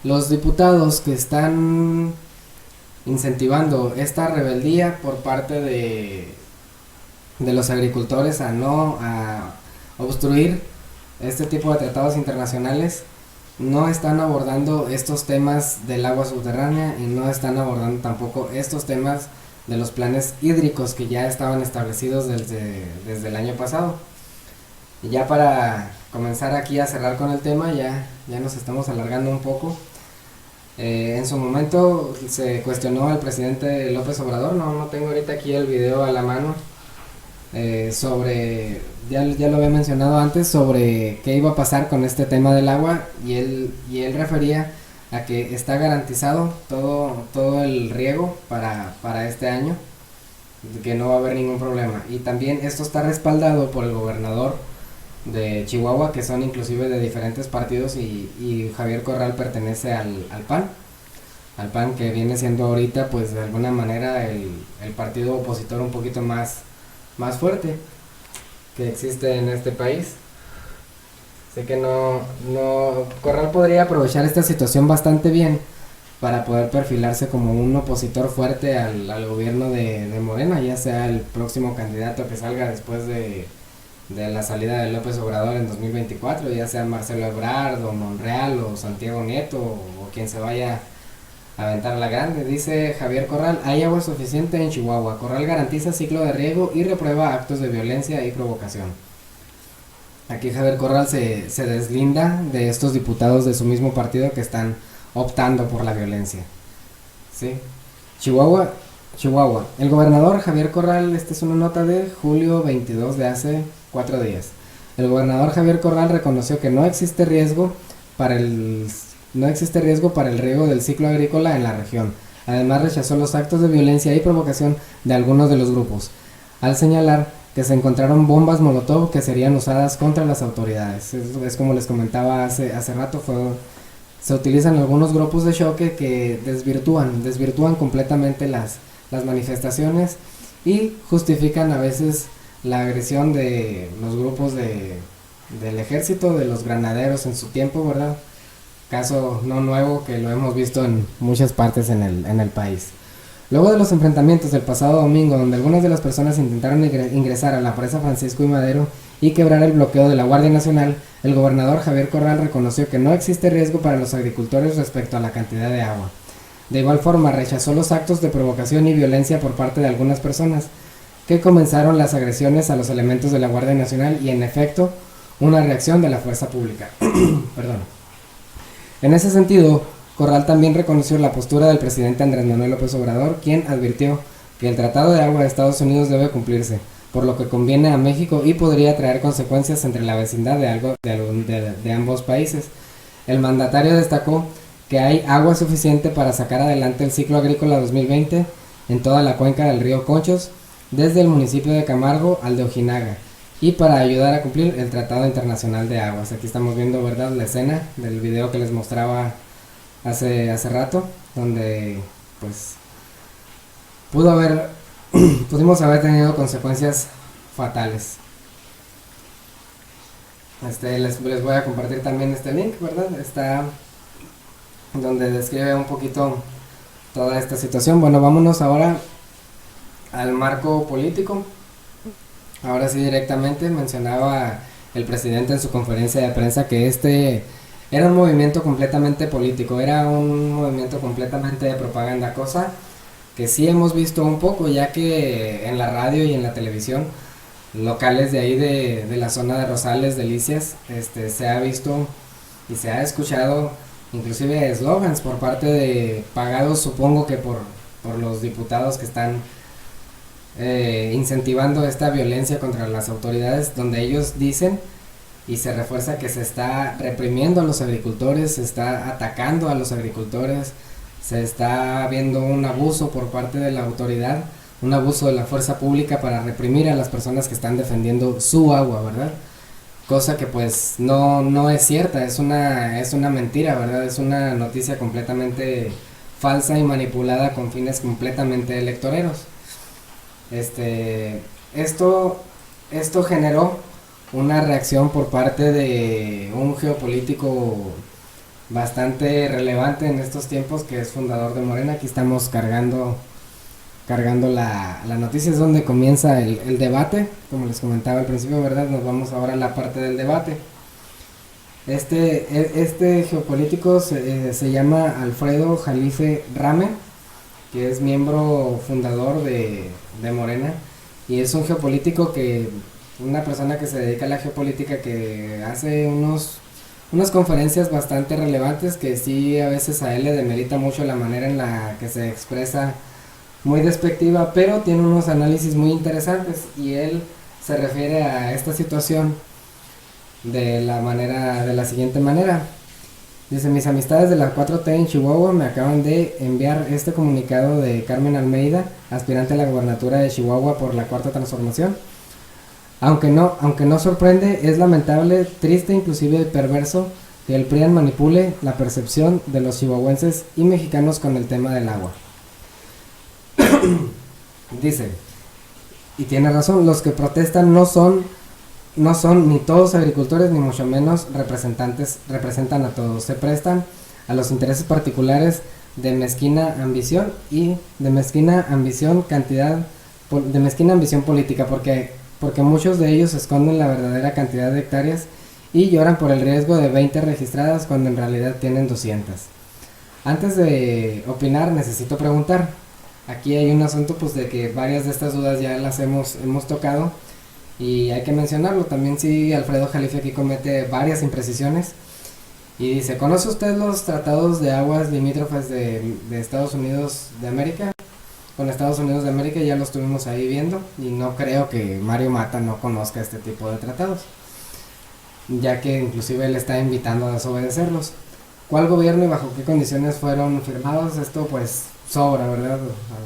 los diputados que están incentivando esta rebeldía por parte de los agricultores a obstruir este tipo de tratados internacionales. No están abordando estos temas del agua subterránea y no están abordando tampoco estos temas de los planes hídricos que ya estaban establecidos desde el año pasado. Y ya para comenzar aquí a cerrar con el tema, ya nos estamos alargando un poco. En su momento se cuestionó al presidente López Obrador, no tengo ahorita aquí el video a la mano, sobre, ya lo había mencionado antes, sobre qué iba a pasar con este tema del agua, y él refería a que está garantizado todo el riego para este año, que no va a haber ningún problema. Y también esto está respaldado por el gobernador de Chihuahua, que son inclusive de diferentes partidos, y Javier Corral pertenece al PAN, que viene siendo ahorita pues de alguna manera el partido opositor un poquito más fuerte que existe en este país. Así que Corral podría aprovechar esta situación bastante bien para poder perfilarse como un opositor fuerte al gobierno de Morena, ya sea el próximo candidato que salga después de la salida de López Obrador en 2024, ya sea Marcelo Ebrard o Monreal o Santiago Nieto o quien se vaya a aventar la grande. Dice Javier Corral: hay agua suficiente en Chihuahua. Corral garantiza ciclo de riego y reprueba actos de violencia y provocación. Aquí Javier Corral se deslinda de estos diputados de su mismo partido que están optando por la violencia. ¿Sí? Chihuahua. El gobernador Javier Corral, esta es una nota de julio 22 de hace 4 días. El gobernador Javier Corral reconoció que no existe riesgo para el riego del ciclo agrícola en la región. Además rechazó los actos de violencia y provocación de algunos de los grupos, al señalar que se encontraron bombas molotov que serían usadas contra las autoridades. Es como les comentaba hace rato, se utilizan algunos grupos de choque que desvirtúan completamente las manifestaciones y justifican a veces la agresión de los grupos del ejército, de los granaderos en su tiempo, ¿verdad? Caso no nuevo, que lo hemos visto en muchas partes en el país. Luego de los enfrentamientos del pasado domingo, donde algunas de las personas intentaron ingresar a la presa Francisco y Madero y quebrar el bloqueo de la Guardia Nacional, el gobernador Javier Corral reconoció que no existe riesgo para los agricultores respecto a la cantidad de agua. De igual forma, rechazó los actos de provocación y violencia por parte de algunas personas, que comenzaron las agresiones a los elementos de la Guardia Nacional y, en efecto, una reacción de la fuerza pública. Perdón. En ese sentido, Corral también reconoció la postura del presidente Andrés Manuel López Obrador, quien advirtió que el Tratado de Agua de Estados Unidos debe cumplirse, por lo que conviene a México y podría traer consecuencias entre la vecindad de ambos países. El mandatario destacó que hay agua suficiente para sacar adelante el ciclo agrícola 2020 en toda la cuenca del río Conchos, desde el municipio de Camargo al de Ojinaga, y para ayudar a cumplir el Tratado Internacional de Aguas. Aquí estamos viendo, ¿verdad?, la escena del video que les mostraba hace rato, donde pues pudimos haber tenido consecuencias fatales. Les voy a compartir también este link, ¿verdad? Está donde describe un poquito toda esta situación. Bueno, vámonos ahora al marco político. Ahora sí, directamente mencionaba el presidente en su conferencia de prensa que este era un movimiento completamente político, era un movimiento completamente de propaganda, cosa que sí hemos visto un poco, ya que en la radio y en la televisión locales de ahí de la zona de Rosales, Delicias, se ha visto y se ha escuchado inclusive eslogans por parte de pagados, supongo que por los diputados que están incentivando esta violencia contra las autoridades, donde ellos dicen y se refuerza que se está reprimiendo a los agricultores, se está atacando a los agricultores, se está viendo un abuso por parte de la autoridad, un abuso de la fuerza pública para reprimir a las personas que están defendiendo su agua, ¿verdad? Cosa que pues no es cierta, es una mentira, ¿verdad? Es una noticia completamente falsa y manipulada con fines completamente electoreros. Esto generó una reacción por parte de un geopolítico bastante relevante en estos tiempos, que es fundador de Morena. Aquí estamos cargando la noticia, es donde comienza el debate, como les comentaba al principio, ¿verdad? Nos vamos ahora a la parte del debate. Este geopolítico se llama Alfredo Jalife Rame, que es miembro fundador de Morena, y es un geopolítico una persona que se dedica a la geopolítica, que hace unas conferencias bastante relevantes, que sí a veces a él le demerita mucho la manera en la que se expresa, muy despectiva, pero tiene unos análisis muy interesantes, y él se refiere a esta situación de la siguiente manera. Dice: mis amistades de la 4T en Chihuahua me acaban de enviar este comunicado de Carmen Almeida, aspirante a la gobernatura de Chihuahua por la Cuarta Transformación. Aunque no sorprende, es lamentable, triste, inclusive perverso, que el PRIAN manipule la percepción de los chihuahuenses y mexicanos con el tema del agua. Dice, y tiene razón, los que protestan no son ni todos agricultores, ni mucho menos representan a todos. Se prestan a los intereses particulares de mezquina ambición política, porque muchos de ellos esconden la verdadera cantidad de hectáreas y lloran por el riesgo de 20 registradas cuando en realidad tienen 200. Antes de opinar, necesito preguntar. Aquí hay un asunto, pues, de que varias de estas dudas ya las hemos tocado, y hay que mencionarlo. También sí, Alfredo Jalife aquí comete varias imprecisiones y dice: ¿conoce usted los tratados de aguas limítrofes de Estados Unidos de América? Con Estados Unidos de América ya lo estuvimos ahí viendo, y no creo que Mario Mata no conozca este tipo de tratados, ya que inclusive él está invitando a desobedecerlos. ¿Cuál gobierno y bajo qué condiciones fueron firmados? Esto pues sobra, ¿verdad?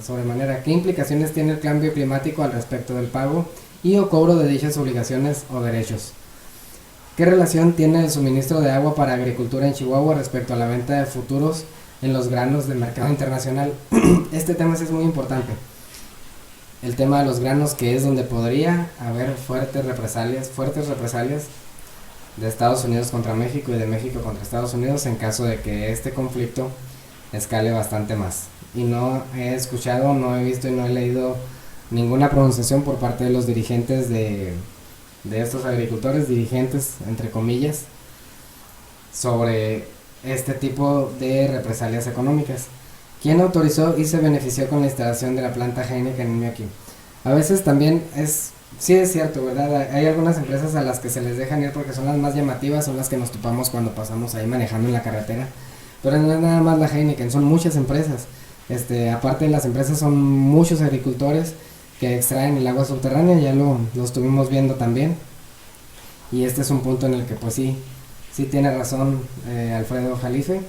Sobremanera. ¿Qué implicaciones tiene el cambio climático al respecto del pago y o cobro de dichas obligaciones o derechos? ¿Qué relación tiene el suministro de agua para agricultura en Chihuahua respecto a la venta de futuros en los granos del mercado internacional? Este tema sí es muy importante. El tema de los granos, que es donde podría haber fuertes represalias de Estados Unidos contra México y de México contra Estados Unidos en caso de que este conflicto escale bastante más. Y no he escuchado, no he visto y no he leído ninguna pronunciación por parte de los dirigentes de estos agricultores, dirigentes entre comillas, sobre este tipo de represalias económicas. ¿Quién autorizó y se benefició con la instalación de la planta Heineken en Mioqui? A veces también sí es cierto, ¿verdad? Hay algunas empresas a las que se les dejan ir porque son las más llamativas, son las que nos topamos cuando pasamos ahí manejando en la carretera. Pero no es nada más la Heineken, son muchas empresas. Aparte de las empresas, son muchos agricultores que extraen el agua subterránea, ya lo estuvimos viendo también. Y este es un punto en el que pues sí tiene razón Alfredo Jalife.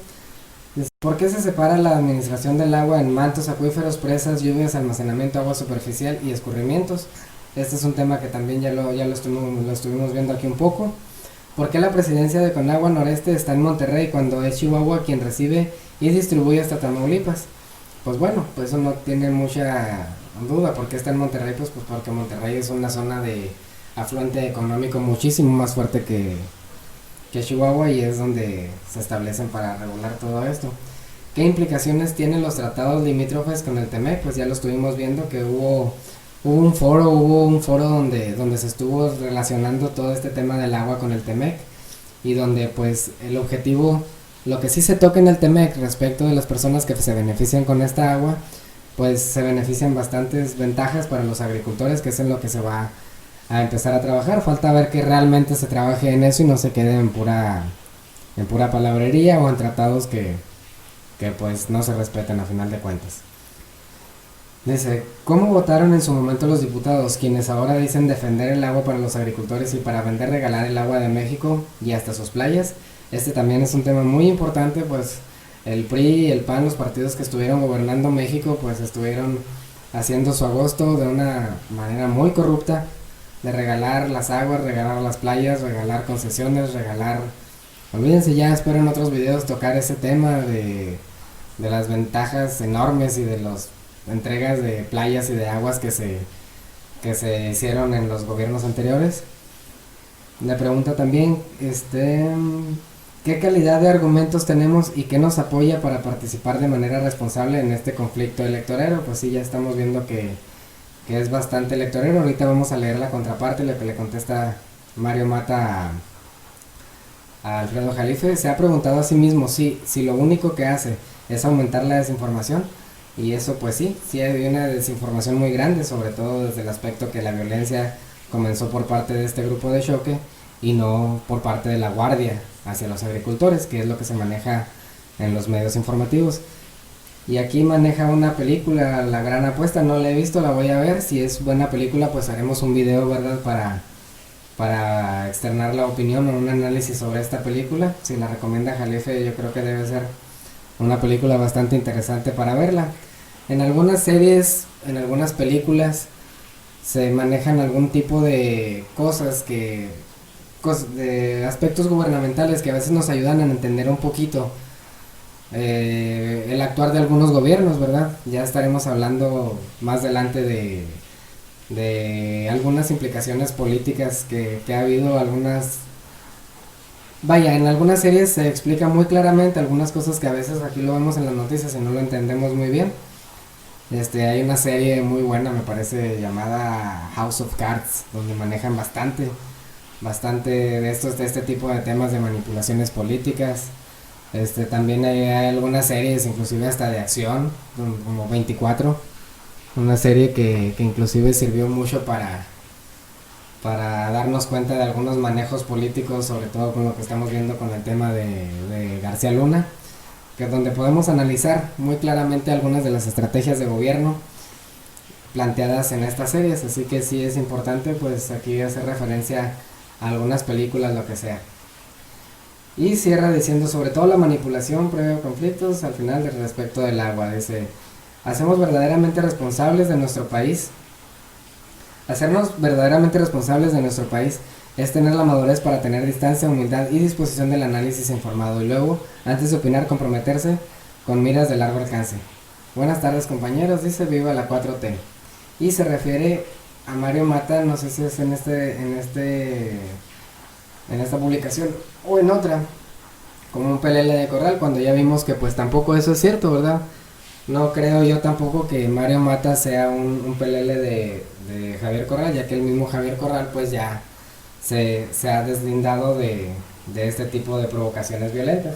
¿Por qué se separa la administración del agua en mantos acuíferos, presas, lluvias, almacenamiento, agua superficial y escurrimientos? Este es un tema que también ya lo estuvimos viendo aquí un poco. ¿Por qué la presidencia de Conagua Noreste está en Monterrey cuando es Chihuahua quien recibe y distribuye hasta Tamaulipas? Pues bueno, pues eso no tiene mucha duda. ¿Por qué está en Monterrey? Pues porque Monterrey es una zona de afluente económico muchísimo más fuerte que Chihuahua, y es donde se establecen para regular todo esto. ¿Qué implicaciones tienen los tratados limítrofes con el TEMEC? Pues ya lo estuvimos viendo, que hubo un foro donde se estuvo relacionando todo este tema del agua con el TEMEC, y donde pues el objetivo, lo que sí se toca en el TEMEC respecto de las personas que se benefician con esta agua, pues se benefician bastantes ventajas para los agricultores, que es en lo que se va a empezar a trabajar. Falta ver que realmente se trabaje en eso y no se quede en pura palabrería o en tratados que pues no se respeten a final de cuentas. Dice: ¿cómo votaron en su momento los diputados, quienes ahora dicen defender el agua para los agricultores y para regalar el agua de México y hasta sus playas? Este también es un tema muy importante, pues el PRI y el PAN, los partidos que estuvieron gobernando México, pues estuvieron haciendo su agosto de una manera muy corrupta, de regalar las aguas, regalar las playas, regalar concesiones, olvídense ya, espero en otros videos tocar ese tema de las ventajas enormes y de las entregas de playas y de aguas que se hicieron en los gobiernos anteriores. Le pregunta también, ¿qué ¿Qué calidad de argumentos tenemos y qué nos apoya para participar de manera responsable en este conflicto electorero? Pues sí, ya estamos viendo que es bastante electorero. Ahorita vamos a leer la contraparte, lo que le contesta Mario Mata a Alfredo Jalife. Se ha preguntado a sí mismo si lo único que hace es aumentar la desinformación, y eso pues sí hay una desinformación muy grande, sobre todo desde el aspecto que la violencia comenzó por parte de este grupo de choque y no por parte de la guardia hacia los agricultores, que es lo que se maneja en los medios informativos. Y aquí maneja una película, La Gran Apuesta, no la he visto, la voy a ver. Si es buena película, pues haremos un video, ¿verdad?, para externar la opinión o un análisis sobre esta película. Si la recomienda Jalife, yo creo que debe ser una película bastante interesante para verla. En algunas series, en algunas películas, se manejan algún tipo de cosas de aspectos gubernamentales que a veces nos ayudan a entender un poquito el actuar de algunos gobiernos, ¿verdad? Ya estaremos hablando más adelante de algunas implicaciones políticas que ha habido, en algunas series se explica muy claramente algunas cosas que a veces aquí lo vemos en las noticias y no lo entendemos muy bien. Hay una serie muy buena, me parece, llamada House of Cards, donde manejan bastante de este tipo de temas de manipulaciones políticas. También hay algunas series, inclusive hasta de acción, como 24, una serie que inclusive sirvió mucho para darnos cuenta de algunos manejos políticos, sobre todo con lo que estamos viendo con el tema de García Luna, que es donde podemos analizar muy claramente algunas de las estrategias de gobierno planteadas en estas series. Así que sí es importante pues aquí hacer referencia a algunas películas, lo que sea. Y cierra diciendo sobre todo la manipulación previo a conflictos al final del respecto del agua. Dice: hacemos verdaderamente responsables de nuestro país. Hacernos verdaderamente responsables de nuestro país es tener la madurez para tener distancia, humildad y disposición del análisis informado, y luego, antes de opinar, comprometerse con miras de largo alcance. Buenas tardes, compañeros, dice, viva la 4T. Y se refiere a Mario Mata, no sé si es en esta publicación o en otra, como un pelele de corral, cuando ya vimos que pues tampoco eso es cierto, ¿verdad? No creo yo tampoco que Mario Mata sea un pelele de Javier Corral, ya que el mismo Javier Corral pues ya se ha deslindado de este tipo de provocaciones violentas.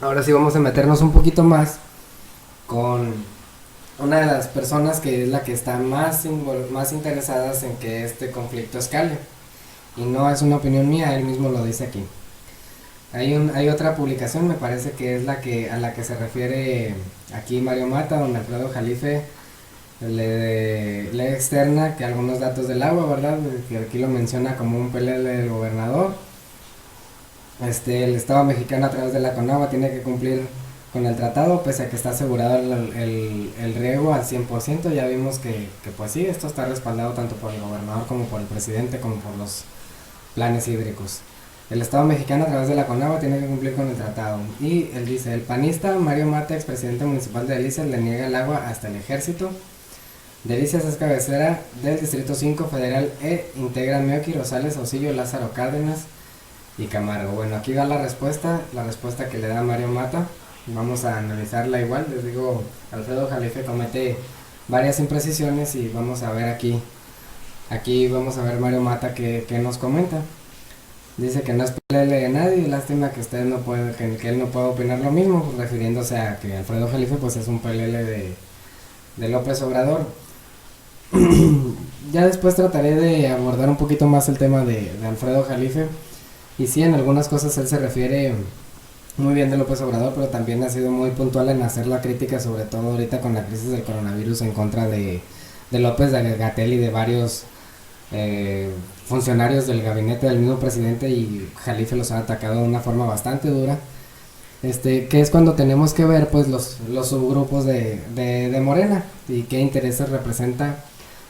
Ahora sí vamos a meternos un poquito más con una de las personas que es la que está más interesadas en que este conflicto escale. Y no es una opinión mía, él mismo lo dice aquí. Hay otra publicación, me parece que es a la que se refiere aquí Mario Mata, donde Alfredo Jalife le externa que algunos datos del agua, ¿verdad? Que aquí lo menciona como un pelele del gobernador. El Estado mexicano a través de la CONAGUA tiene que cumplir con el tratado, pese a que está asegurado el riego al 100%. Ya vimos que pues sí, esto está respaldado tanto por el gobernador como por el presidente, como por los planes hídricos. El Estado mexicano a través de la CONAGUA tiene que cumplir con el tratado. Y él dice: el panista Mario Mata, expresidente municipal de Delicias, le niega el agua hasta el ejército. Delicias es cabecera del Distrito 5 Federal e integra Meoqui, Rosales, Saucillo, Lázaro Cárdenas y Camargo. Bueno, aquí va la respuesta que le da Mario Mata. Vamos a analizarla igual. Les digo, Alfredo Jalife comete varias imprecisiones y vamos a ver aquí vamos a ver Mario Mata que nos comenta. Dice que no es pelele de nadie, lástima que usted que él no pueda opinar lo mismo, pues refiriéndose a que Alfredo Jalife pues es un pelele de López Obrador. Ya después trataré de abordar un poquito más el tema de Alfredo Jalife. Y sí, en algunas cosas él se refiere muy bien de López Obrador, pero también ha sido muy puntual en hacer la crítica, sobre todo ahorita con la crisis del coronavirus, en contra de López Gatell y de varios funcionarios del gabinete del mismo presidente, y Jalife los ha atacado de una forma bastante dura. Que es cuando tenemos que ver pues los subgrupos de Morena y qué intereses representa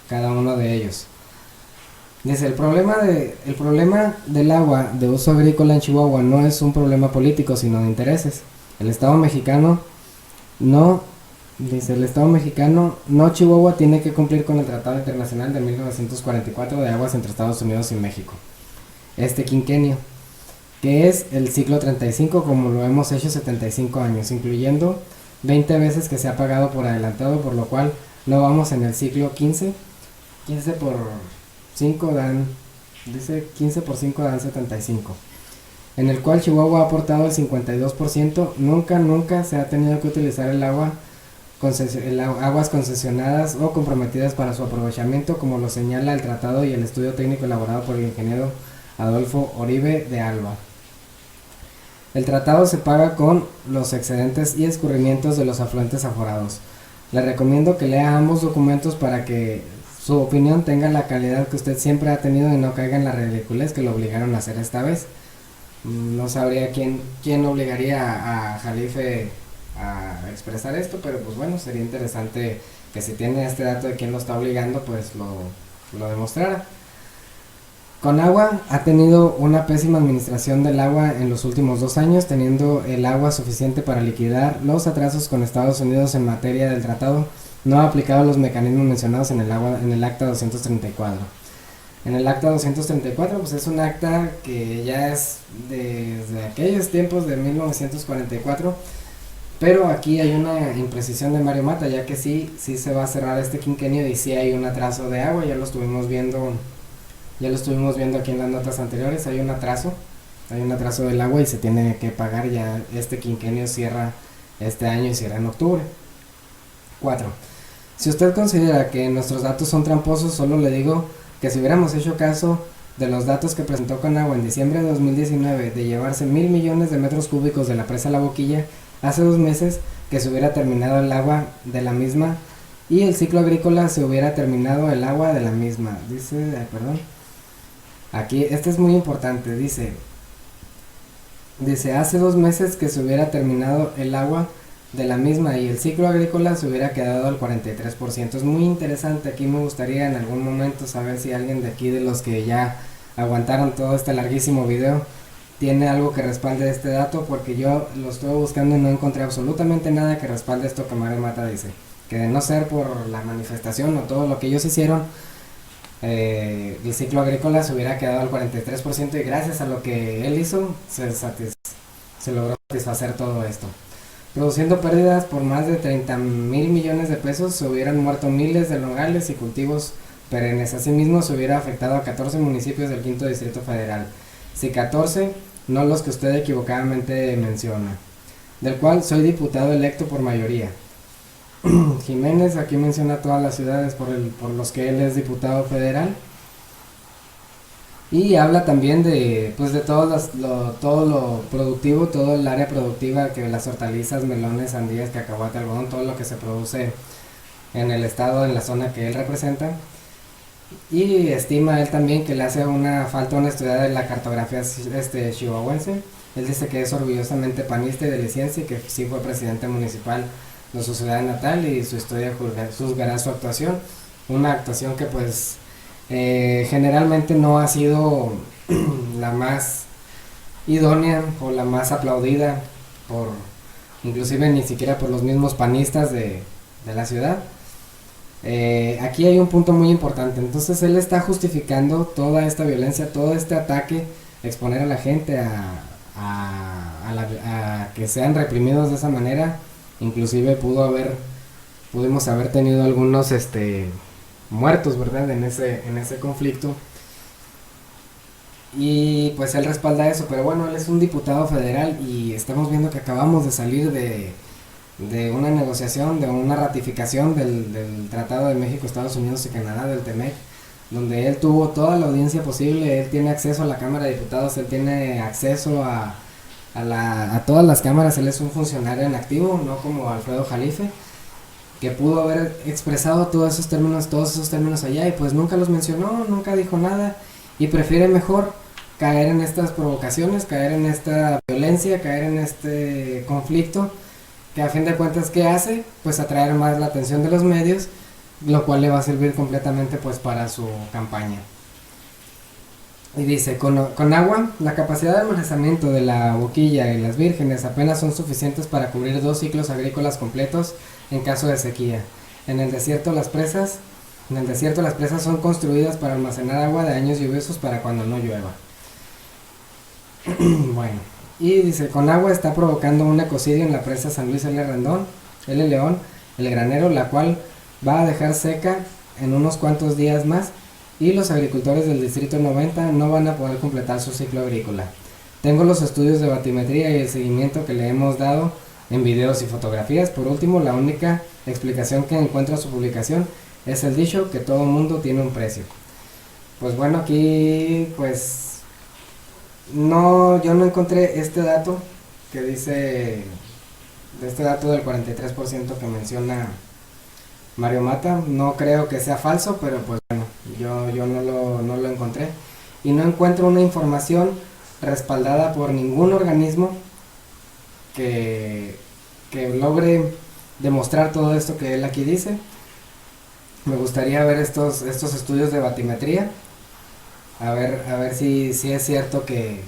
cada uno de ellos. Dice: el problema del agua de uso agrícola en Chihuahua no es un problema político, sino de intereses. El Estado mexicano no Chihuahua tiene que cumplir con el Tratado Internacional de 1944 de aguas entre Estados Unidos y México. este quinquenio, que es el ciclo 35, como lo hemos hecho 75 años, incluyendo 20 veces que se ha pagado por adelantado, por lo cual no vamos en el ciclo 15. 15 por 5 dan, dice 15 por 5 dan 75, en el cual Chihuahua ha aportado el 52%. Nunca se ha tenido que utilizar el agua aguas concesionadas o comprometidas para su aprovechamiento, como lo señala el tratado y el estudio técnico elaborado por el ingeniero Adolfo Oribe de Alba. El tratado se paga con los excedentes y escurrimientos de los afluentes aforados. Le recomiendo que lea ambos documentos para que su opinión tenga la calidad que usted siempre ha tenido y no caiga en la ridiculez que lo obligaron a hacer esta vez. No sabría quién obligaría a Jalife a expresar esto, pero pues bueno, sería interesante que si tiene este dato de quién lo está obligando, pues lo demostrara. Conagua ha tenido una pésima administración del agua en los últimos 2 años, teniendo el agua suficiente para liquidar los atrasos con Estados Unidos en materia del tratado. No ha aplicado los mecanismos mencionados en el acta 234. En el acta 234, pues es un acta que ya es desde aquellos tiempos de 1944, pero aquí hay una imprecisión de Mario Mata, ya que sí se va a cerrar este quinquenio y sí hay un atraso de agua. Ya lo estuvimos viendo aquí en las notas anteriores. Hay un atraso del agua y se tiene que pagar. Ya este quinquenio cierra este año y cierra en octubre. 4. Si usted considera que nuestros datos son tramposos, solo le digo que si hubiéramos hecho caso de los datos que presentó Conagua en diciembre de 2019 de llevarse 1,000 millones de metros cúbicos de la presa La Boquilla, hace 2 meses que se hubiera terminado el agua de la misma y el ciclo agrícola se hubiera terminado el agua de la misma. Aquí, este es muy importante, dice hace 2 meses que se hubiera terminado el agua de la misma y el ciclo agrícola se hubiera quedado al 43%. Es muy interesante. Aquí me gustaría en algún momento saber si alguien de aquí, de los que ya aguantaron todo este larguísimo video, tiene algo que respalde este dato, porque yo lo estuve buscando y no encontré absolutamente nada que respalde esto que Mario Mata dice, que de no ser por la manifestación o todo lo que ellos hicieron, el ciclo agrícola se hubiera quedado al 43% y gracias a lo que él hizo se logró satisfacer todo esto, produciendo pérdidas por más de 30,000 millones de pesos. Se hubieran muerto miles de nogales y cultivos perennes. Asimismo, se hubiera afectado a 14 municipios del 5º Distrito Federal. Sí, 14, no los que usted equivocadamente menciona, del cual soy diputado electo por mayoría. Jiménez aquí menciona todas las ciudades por los que él es diputado federal. Y habla también de todo lo productivo, todo el área productiva, que las hortalizas, melones, sandías, cacahuate, algodón, todo lo que se produce en el estado, en la zona que él representa. Y estima él también que le hace falta una estudiada de la cartografía chihuahuense. Él dice que es orgullosamente panista y deliciense y que sí fue presidente municipal de su ciudad natal, y su historia juzgará su actuación. Una actuación que pues generalmente no ha sido la más idónea o la más aplaudida inclusive ni siquiera por los mismos panistas de la ciudad. Aquí hay un punto muy importante. Entonces él está justificando toda esta violencia, todo este ataque, exponer a la gente a que sean reprimidos de esa manera. Inclusive pudimos haber tenido algunos muertos, ¿verdad? En ese conflicto. Y pues él respalda eso, pero bueno, él es un diputado federal y estamos viendo que acabamos de salir de una negociación, de una ratificación del Tratado de México, Estados Unidos y Canadá, del TEMEC, donde él tuvo toda la audiencia posible. Él tiene acceso a la Cámara de Diputados, él tiene acceso a todas las cámaras. Él es un funcionario en activo, no como Alfredo Jalife, que pudo haber expresado todos esos términos allá y pues nunca los mencionó, nunca dijo nada, y prefiere mejor caer en estas provocaciones, caer en esta violencia, caer en este conflicto, que a fin de cuentas, ¿qué hace? Pues atraer más la atención de los medios, lo cual le va a servir completamente pues para su campaña. Y dice, con agua, la capacidad de almacenamiento de la Boquilla y las Vírgenes apenas son suficientes para cubrir 2 ciclos agrícolas completos en caso de sequía. En el desierto las presas son construidas para almacenar agua de años lluviosos para cuando no llueva. Bueno, y dice, Conagua está provocando un ecocidio en la presa San Luis L. León, el granero, la cual va a dejar seca en unos cuantos días más y los agricultores del distrito 90 no van a poder completar su ciclo agrícola. Tengo los estudios de batimetría y el seguimiento que le hemos dado en videos y fotografías. Por último, la única explicación que encuentro a su publicación es el dicho que todo mundo tiene un precio. Pues bueno, aquí pues no, yo no encontré este dato que dice, de este dato del 43% que menciona Mario Mata. No creo que sea falso, pero pues bueno, yo no lo encontré. Y no encuentro una información respaldada por ningún organismo que logre demostrar todo esto que él aquí dice. Me gustaría ver estos estudios de batimetría, a ver si es cierto que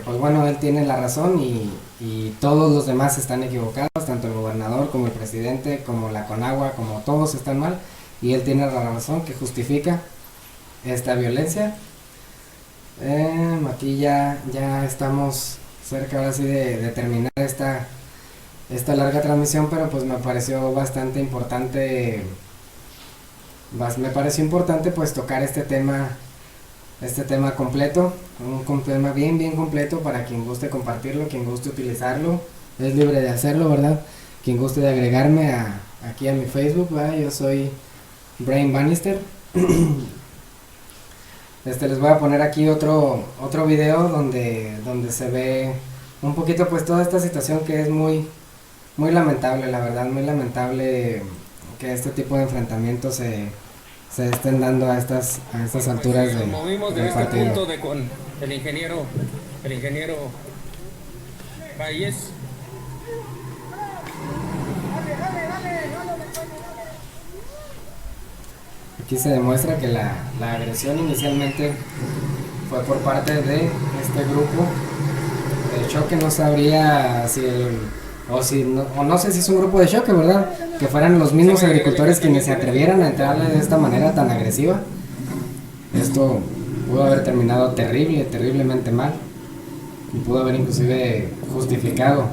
pues bueno, él tiene la razón y todos los demás están equivocados, tanto el gobernador como el presidente, como la Conagua, como todos están mal, y él tiene la razón que justifica esta violencia. Aquí ya estamos cerca ahora sí de terminar esta larga transmisión, pero pues me pareció bastante importante, pues tocar este tema completo, un tema bien completo para quien guste compartirlo, quien guste utilizarlo, es libre de hacerlo, ¿verdad? Quien guste de agregarme aquí a mi Facebook, ¿verdad? Yo soy Brain Bannister. Les voy a poner aquí otro video donde se ve un poquito pues toda esta situación que es muy lamentable, la verdad, muy lamentable que este tipo de enfrentamientos se estén dando a estas alturas Nos movimos del de este partido. punto con el ingeniero Valles. Aquí se demuestra que la agresión inicialmente fue por parte de este grupo de choque. No sabría si no sé si es un grupo de choque, ¿verdad? Que fueran los mismos agricultores quienes se atrevieran a entrarle de esta manera tan agresiva. Esto pudo haber terminado terriblemente mal, y pudo haber inclusive justificado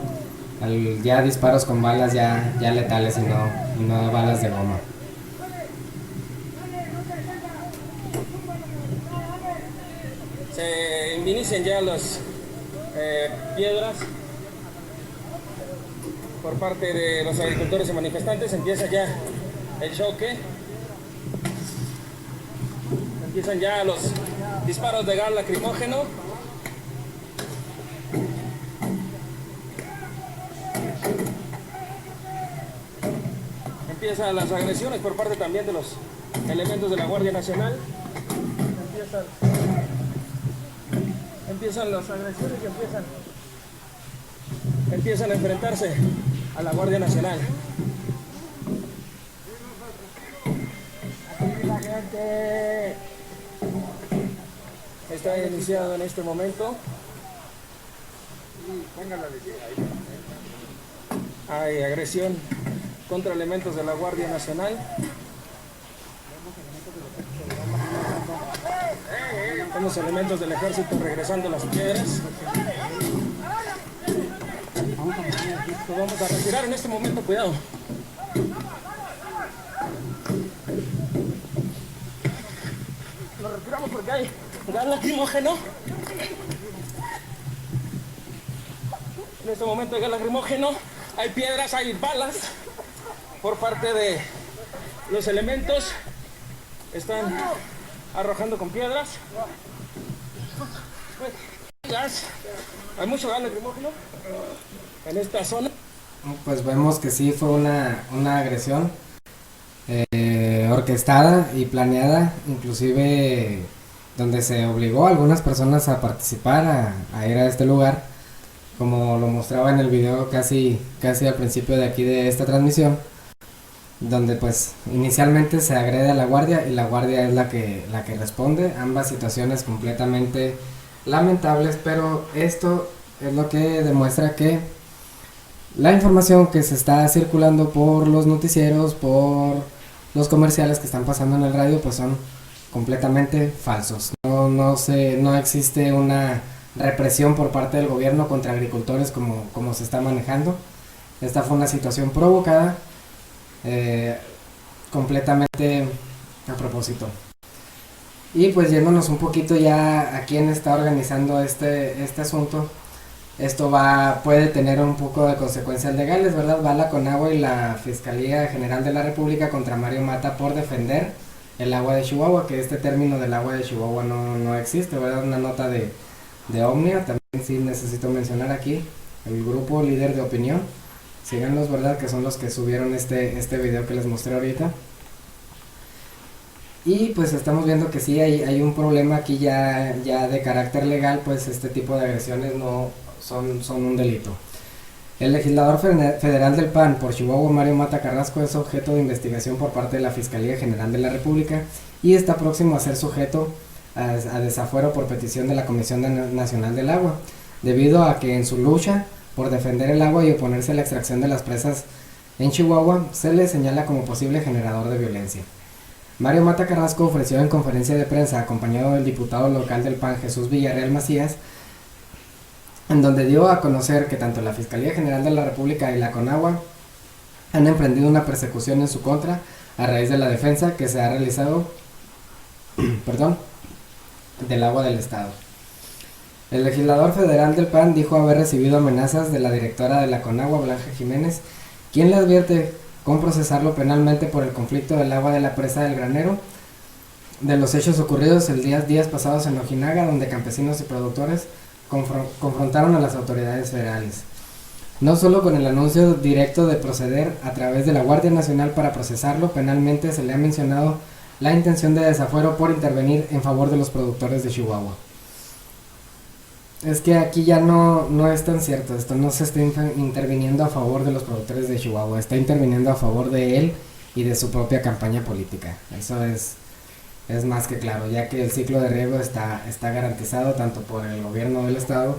ya disparos con balas ya letales y no balas de goma. Se inician ya las piedras por parte de los agricultores y manifestantes. Empieza ya el choque. Empiezan ya los disparos de gas lacrimógeno. Empiezan las agresiones por parte también de los elementos de la Guardia Nacional. Empiezan las agresiones y empiezan a enfrentarse a la Guardia Nacional. La gente está iniciado en este momento. Hay agresión contra elementos de la Guardia Nacional. Vemos elementos del ejército regresando las piedras. Nos vamos a retirar en este momento, cuidado. Nos retiramos porque hay gas lacrimógeno. En este momento hay gas lacrimógeno, hay piedras, hay balas por parte de los elementos. Están arrojando con piedras. Gas. Hay mucho gas lacrimógeno en esta zona. Pues vemos que sí fue una agresión orquestada y planeada, inclusive donde se obligó a algunas personas a participar, a ir a este lugar, como lo mostraba en el video casi al principio de aquí de esta transmisión, donde pues inicialmente se agrede a la guardia y la guardia es la que responde. Ambas situaciones completamente lamentables, pero esto es lo que demuestra que la información que se está circulando por los noticieros, por los comerciales que están pasando en el radio, pues son completamente falsos. No existe una represión por parte del gobierno contra agricultores como se está manejando. Esta fue una situación provocada completamente a propósito. Y pues yéndonos un poquito ya a quién está organizando este asunto, esto puede tener un poco de consecuencias legales, ¿verdad? Va la CONAGUA y la Fiscalía General de la República contra Mario Mata por defender el agua de Chihuahua, que este término del agua de Chihuahua no existe, ¿verdad? Una nota de Omnia, también sí necesito mencionar aquí, el grupo líder de opinión, síganlos, ¿verdad? Que son los que subieron este video que les mostré ahorita. Y pues estamos viendo que sí hay un problema aquí ya de carácter legal, pues este tipo de agresiones no son un delito. El legislador federal del PAN por Chihuahua, Mario Mata Carrasco, es objeto de investigación por parte de la Fiscalía General de la República y está próximo a ser sujeto a desafuero por petición de la Comisión Nacional del Agua, debido a que en su lucha por defender el agua y oponerse a la extracción de las presas en Chihuahua, se le señala como posible generador de violencia. Mario Mata Carrasco ofreció en conferencia de prensa, acompañado del diputado local del PAN, Jesús Villarreal Macías, en donde dio a conocer que tanto la Fiscalía General de la República y la CONAGUA han emprendido una persecución en su contra a raíz de la defensa que se ha realizado del agua del Estado. El legislador federal del PAN dijo haber recibido amenazas de la directora de la CONAGUA, Blanca Jiménez, quien le advierte con procesarlo penalmente por el conflicto del agua de la presa del Granero, de los hechos ocurridos días pasados en Ojinaga, donde campesinos y productores confrontaron a las autoridades federales. No solo con el anuncio directo de proceder a través de la Guardia Nacional para procesarlo penalmente, se le ha mencionado la intención de desafuero por intervenir en favor de los productores de Chihuahua. Es que aquí ya no es tan cierto, esto no se está interviniendo a favor de los productores de Chihuahua, está interviniendo a favor de él y de su propia campaña política. Eso es más que claro, ya que el ciclo de riego está garantizado tanto por el gobierno del estado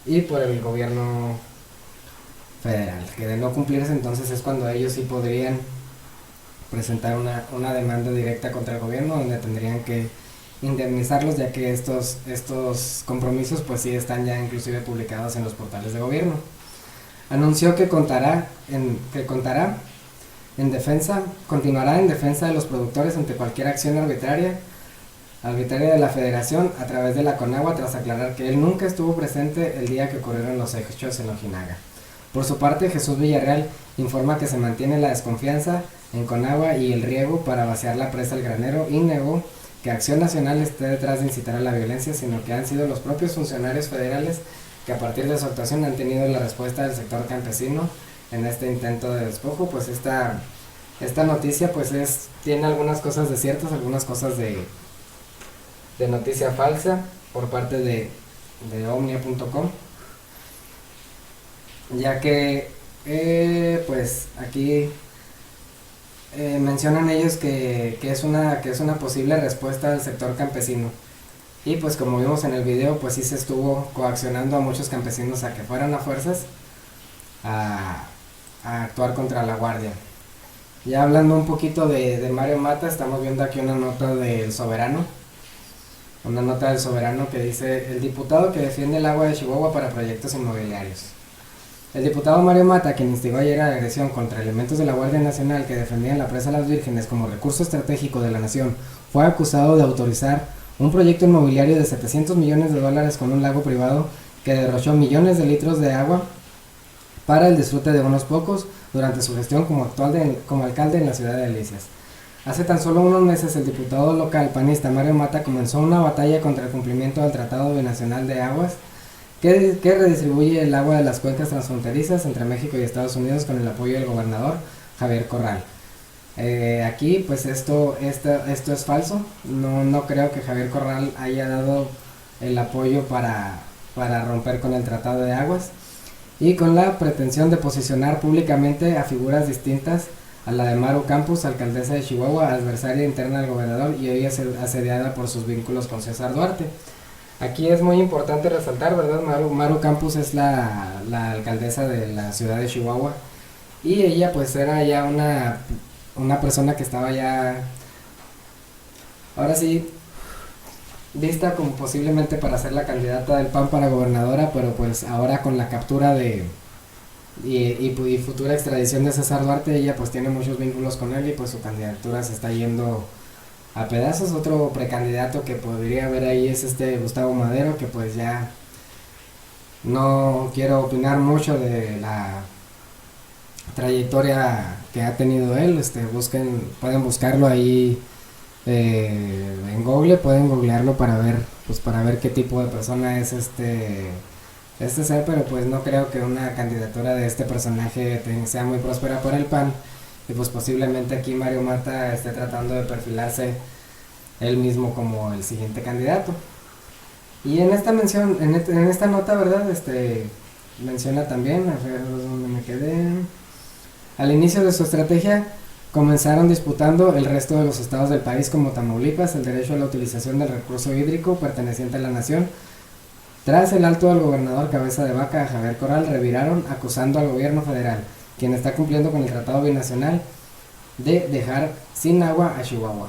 y por el gobierno federal, que de no cumplirse entonces es cuando ellos sí podrían presentar una demanda directa contra el gobierno, donde tendrían que indemnizarlos, ya que estos compromisos pues sí están ya inclusive publicados en los portales de gobierno. Anunció que continuará en defensa de los productores ante cualquier acción arbitraria de la Federación a través de la CONAGUA, tras aclarar que él nunca estuvo presente el día que ocurrieron los hechos en Ojinaga. Por su parte, Jesús Villarreal informa que se mantiene la desconfianza en CONAGUA y el riego para vaciar la presa El Granero, y negó que Acción Nacional esté detrás de incitar a la violencia, sino que han sido los propios funcionarios federales que a partir de su actuación han tenido la respuesta del sector campesino en este intento de despojo. Pues esta noticia pues tiene algunas cosas de ciertas, algunas cosas de noticia falsa por parte de omnia.com, ya que pues aquí mencionan ellos que es una posible respuesta del sector campesino, y pues como vimos en el video pues sí se estuvo coaccionando a muchos campesinos a que fueran a fuerzas a actuar contra la guardia. Ya hablando un poquito de Mario Mata, estamos viendo aquí una nota del Soberano, que dice: el diputado que defiende el agua de Chihuahua para proyectos inmobiliarios. El diputado Mario Mata, quien instigó ayer a la agresión contra elementos de la Guardia Nacional que defendían la presa Las Vírgenes como recurso estratégico de la nación, fue acusado de autorizar un proyecto inmobiliario de $700 millones con un lago privado que derrochó millones de litros de agua para el disfrute de unos pocos durante su gestión como alcalde en la ciudad de Delicias. Hace tan solo unos meses, el diputado local panista Mario Mata comenzó una batalla contra el cumplimiento del Tratado Binacional de Aguas, que redistribuye el agua de las cuencas transfronterizas entre México y Estados Unidos con el apoyo del gobernador Javier Corral. Aquí pues esto es falso, no creo que Javier Corral haya dado el apoyo para romper con el Tratado de Aguas, y con la pretensión de posicionar públicamente a figuras distintas a la de Maru Campos, alcaldesa de Chihuahua, adversaria interna del gobernador y hoy asediada por sus vínculos con César Duarte. Aquí es muy importante resaltar, ¿verdad? Maru Campos es la alcaldesa de la ciudad de Chihuahua, y ella pues era ya una persona que estaba ya, ahora sí, vista como posiblemente para ser la candidata del PAN para gobernadora, pero pues ahora con la captura y futura extradición de César Duarte, ella pues tiene muchos vínculos con él y pues su candidatura se está yendo a pedazos. Otro precandidato que podría haber ahí es Gustavo Madero, que pues ya no quiero opinar mucho de la trayectoria que ha tenido él. Pueden buscarlo ahí en Google, pueden googlearlo para ver qué tipo de persona es este ser, pero pues no creo que una candidatura de este personaje sea muy próspera para el PAN, y pues posiblemente aquí Mario Mata esté tratando de perfilarse él mismo como el siguiente candidato. Y en esta mención, en esta nota, ¿verdad? Menciona también, a ver dónde me quedé. Al inicio de su estrategia comenzaron disputando el resto de los estados del país, como Tamaulipas, el derecho a la utilización del recurso hídrico perteneciente a la nación. Tras el alto del gobernador Cabeza de Vaca, Javier Corral, reviraron acusando al gobierno federal, quien está cumpliendo con el tratado binacional, de dejar sin agua a Chihuahua.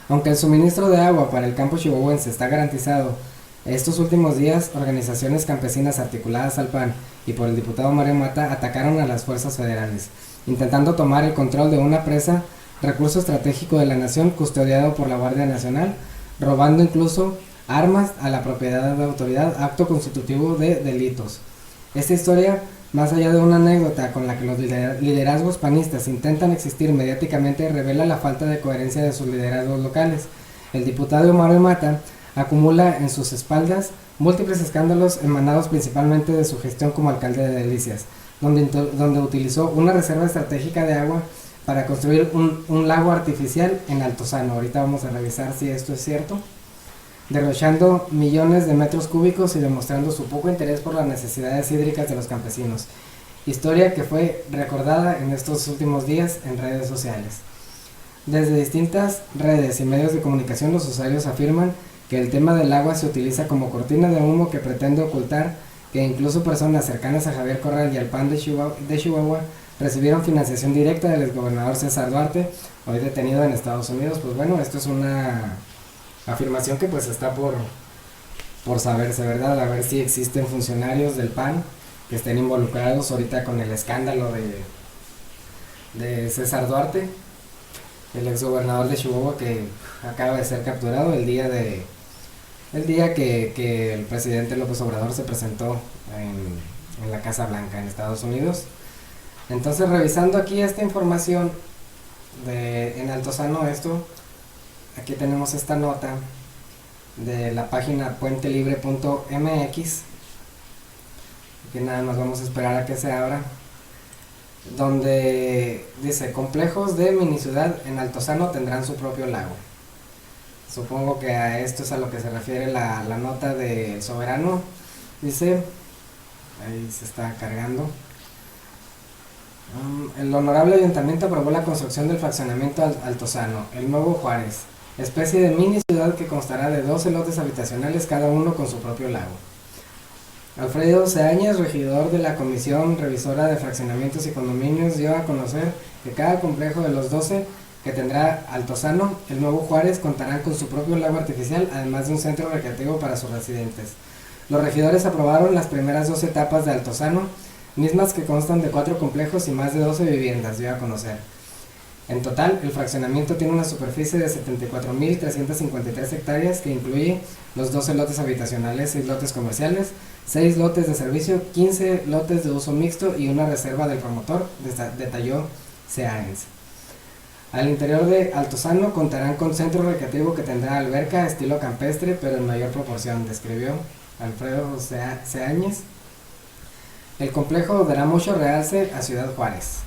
Aunque el suministro de agua para el campo chihuahuense está garantizado, estos últimos días organizaciones campesinas articuladas al PAN y por el diputado Mario Mata atacaron a las fuerzas federales, intentando tomar el control de una presa, recurso estratégico de la nación custodiado por la Guardia Nacional, robando incluso armas a la propiedad de la autoridad, acto constitutivo de delitos. Esta historia, más allá de una anécdota con la que los liderazgos panistas intentan existir mediáticamente, revela la falta de coherencia de sus liderazgos locales. El diputado Mario Mata acumula en sus espaldas múltiples escándalos emanados principalmente de su gestión como alcalde de Delicias, donde utilizó una reserva estratégica de agua para construir un lago artificial en Altozano. Ahorita vamos a revisar si esto es cierto. Derrochando millones de metros cúbicos y demostrando su poco interés por las necesidades hídricas de los campesinos. Historia que fue recordada en estos últimos días en redes sociales. Desde distintas redes y medios de comunicación, los usuarios afirman que el tema del agua se utiliza como cortina de humo que pretende ocultar que incluso personas cercanas a Javier Corral y al PAN de Chihuahua recibieron financiación directa del exgobernador César Duarte, hoy detenido en Estados Unidos. Pues bueno, esto es una afirmación que pues está por saberse, ¿verdad? A ver si existen funcionarios del PAN que estén involucrados ahorita con el escándalo de César Duarte, el exgobernador de Chihuahua, que acaba de ser capturado el día que el presidente López Obrador se presentó en la Casa Blanca en Estados Unidos. Entonces, revisando aquí esta información en Altozano, aquí tenemos esta nota de la página puentelibre.mx, que nada más vamos a esperar a que se abra, donde dice: complejos de mini ciudad en Altozano tendrán su propio lago. Supongo que a esto es a lo que se refiere la nota del Soberano. Dice, ahí se está cargando. El honorable ayuntamiento aprobó la construcción del fraccionamiento Altozano, el Nuevo Juárez, especie de mini ciudad que constará de 12 lotes habitacionales, cada uno con su propio lago. Alfredo Seáñez, regidor de la Comisión Revisora de Fraccionamientos y Condominios, dio a conocer que cada complejo de los 12 que tendrá Altozano, el Nuevo Juárez, contarán con su propio lago artificial, además de un centro recreativo para sus residentes. Los regidores aprobaron las primeras 2 etapas de Altozano, mismas que constan de 4 complejos y más de 12 viviendas, dio a conocer. En total, el fraccionamiento tiene una superficie de 74.353 hectáreas que incluye los 12 lotes habitacionales, 6 lotes comerciales, 6 lotes de servicio, 15 lotes de uso mixto y una reserva del promotor, detalló Seáñez. Al interior de Altozano contarán con centro recreativo que tendrá alberca estilo campestre, pero en mayor proporción, describió Alfredo Seáñez. El complejo dará mucho realce a Ciudad Juárez.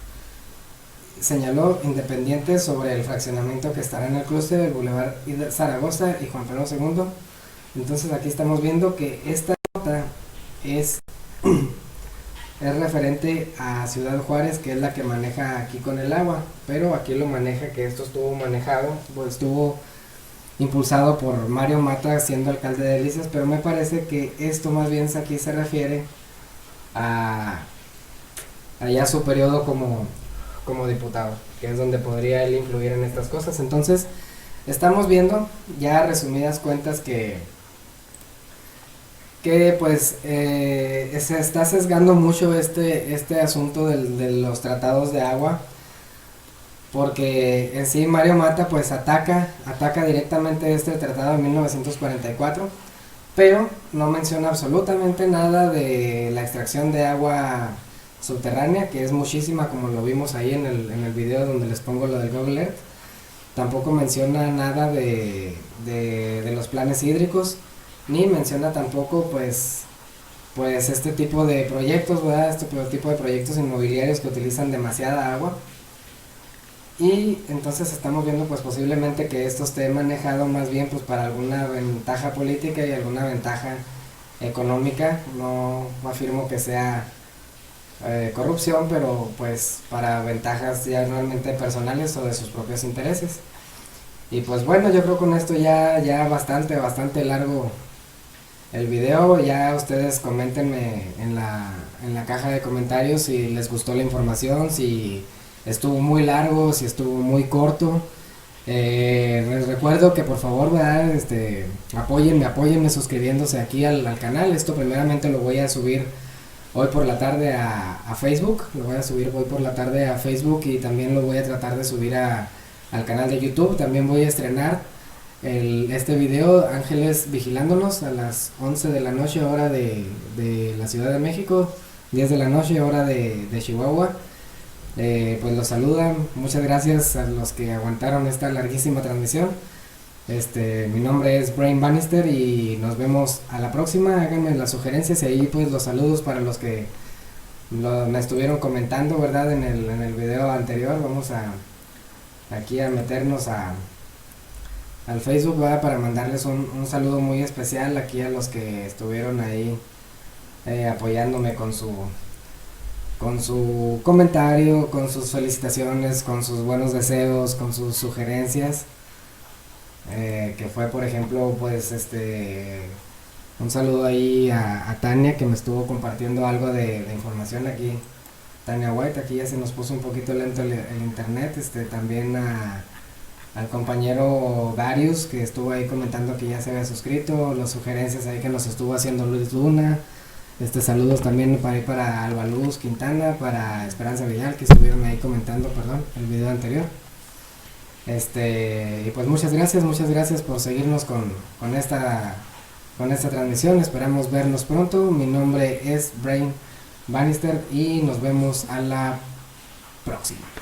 Señaló Independiente sobre el fraccionamiento que estará en el cruce del Boulevard Zaragoza y Juan Pablo II. Entonces aquí estamos viendo que esta nota es referente a Ciudad Juárez, que es la que maneja aquí con el agua, pero aquí lo maneja que esto estuvo impulsado por Mario Mata siendo alcalde de Delicias, pero me parece que esto más bien aquí se refiere a ya su periodo como diputado, que es donde podría él influir en estas cosas. Entonces, estamos viendo ya resumidas cuentas que pues se está sesgando mucho este asunto de los tratados de agua, porque en sí Mario Mata pues ataca directamente este tratado de 1944, pero no menciona absolutamente nada de la extracción de agua subterránea, que es muchísima, como lo vimos ahí en el video donde les pongo lo del Google Earth. Tampoco menciona nada de los planes hídricos, ni menciona tampoco pues este tipo de proyectos, ¿verdad? Este tipo de proyectos inmobiliarios que utilizan demasiada agua. Y entonces estamos viendo pues posiblemente que esto esté manejado más bien pues para alguna ventaja política y alguna ventaja económica. No afirmo que sea corrupción, pero pues para ventajas ya realmente personales o de sus propios intereses. Y pues bueno, yo creo con esto ya bastante largo el video. Ya ustedes coméntenme en la caja de comentarios si les gustó la información, si estuvo muy largo, si estuvo muy corto. Les recuerdo que por favor, ¿verdad? Apóyenme suscribiéndose aquí al canal. Esto primeramente lo voy a subir hoy por la tarde a Facebook. Lo voy a subir hoy por la tarde a Facebook y también lo voy a tratar de subir al canal de YouTube. También voy a estrenar este video, Ángeles Vigilándonos, a las 11 de la noche hora de la Ciudad de México, 10 de la noche hora de Chihuahua. Pues los saludan, muchas gracias a los que aguantaron esta larguísima transmisión. Mi nombre es Brain Bannister y nos vemos a la próxima. Háganme las sugerencias y ahí pues los saludos para los que me estuvieron comentando, ¿verdad? En el video anterior. Vamos aquí a meternos al Facebook, ¿verdad? Para mandarles un saludo muy especial aquí a los que estuvieron ahí apoyándome con su comentario, con sus felicitaciones, con sus buenos deseos, con sus sugerencias, que fue por ejemplo pues un saludo ahí a Tania, que me estuvo compartiendo algo de información aquí. Tania White, aquí ya se nos puso un poquito lento el internet. También al compañero Darius, que estuvo ahí comentando que ya se había suscrito, las sugerencias ahí que nos estuvo haciendo Luis Luna. Saludos también para Alba Luz Quintana, para Esperanza Villal, que estuvieron ahí comentando, el video anterior. Y pues muchas gracias por seguirnos con esta transmisión. Esperamos vernos pronto. Mi nombre es Brain Bannister y nos vemos a la próxima.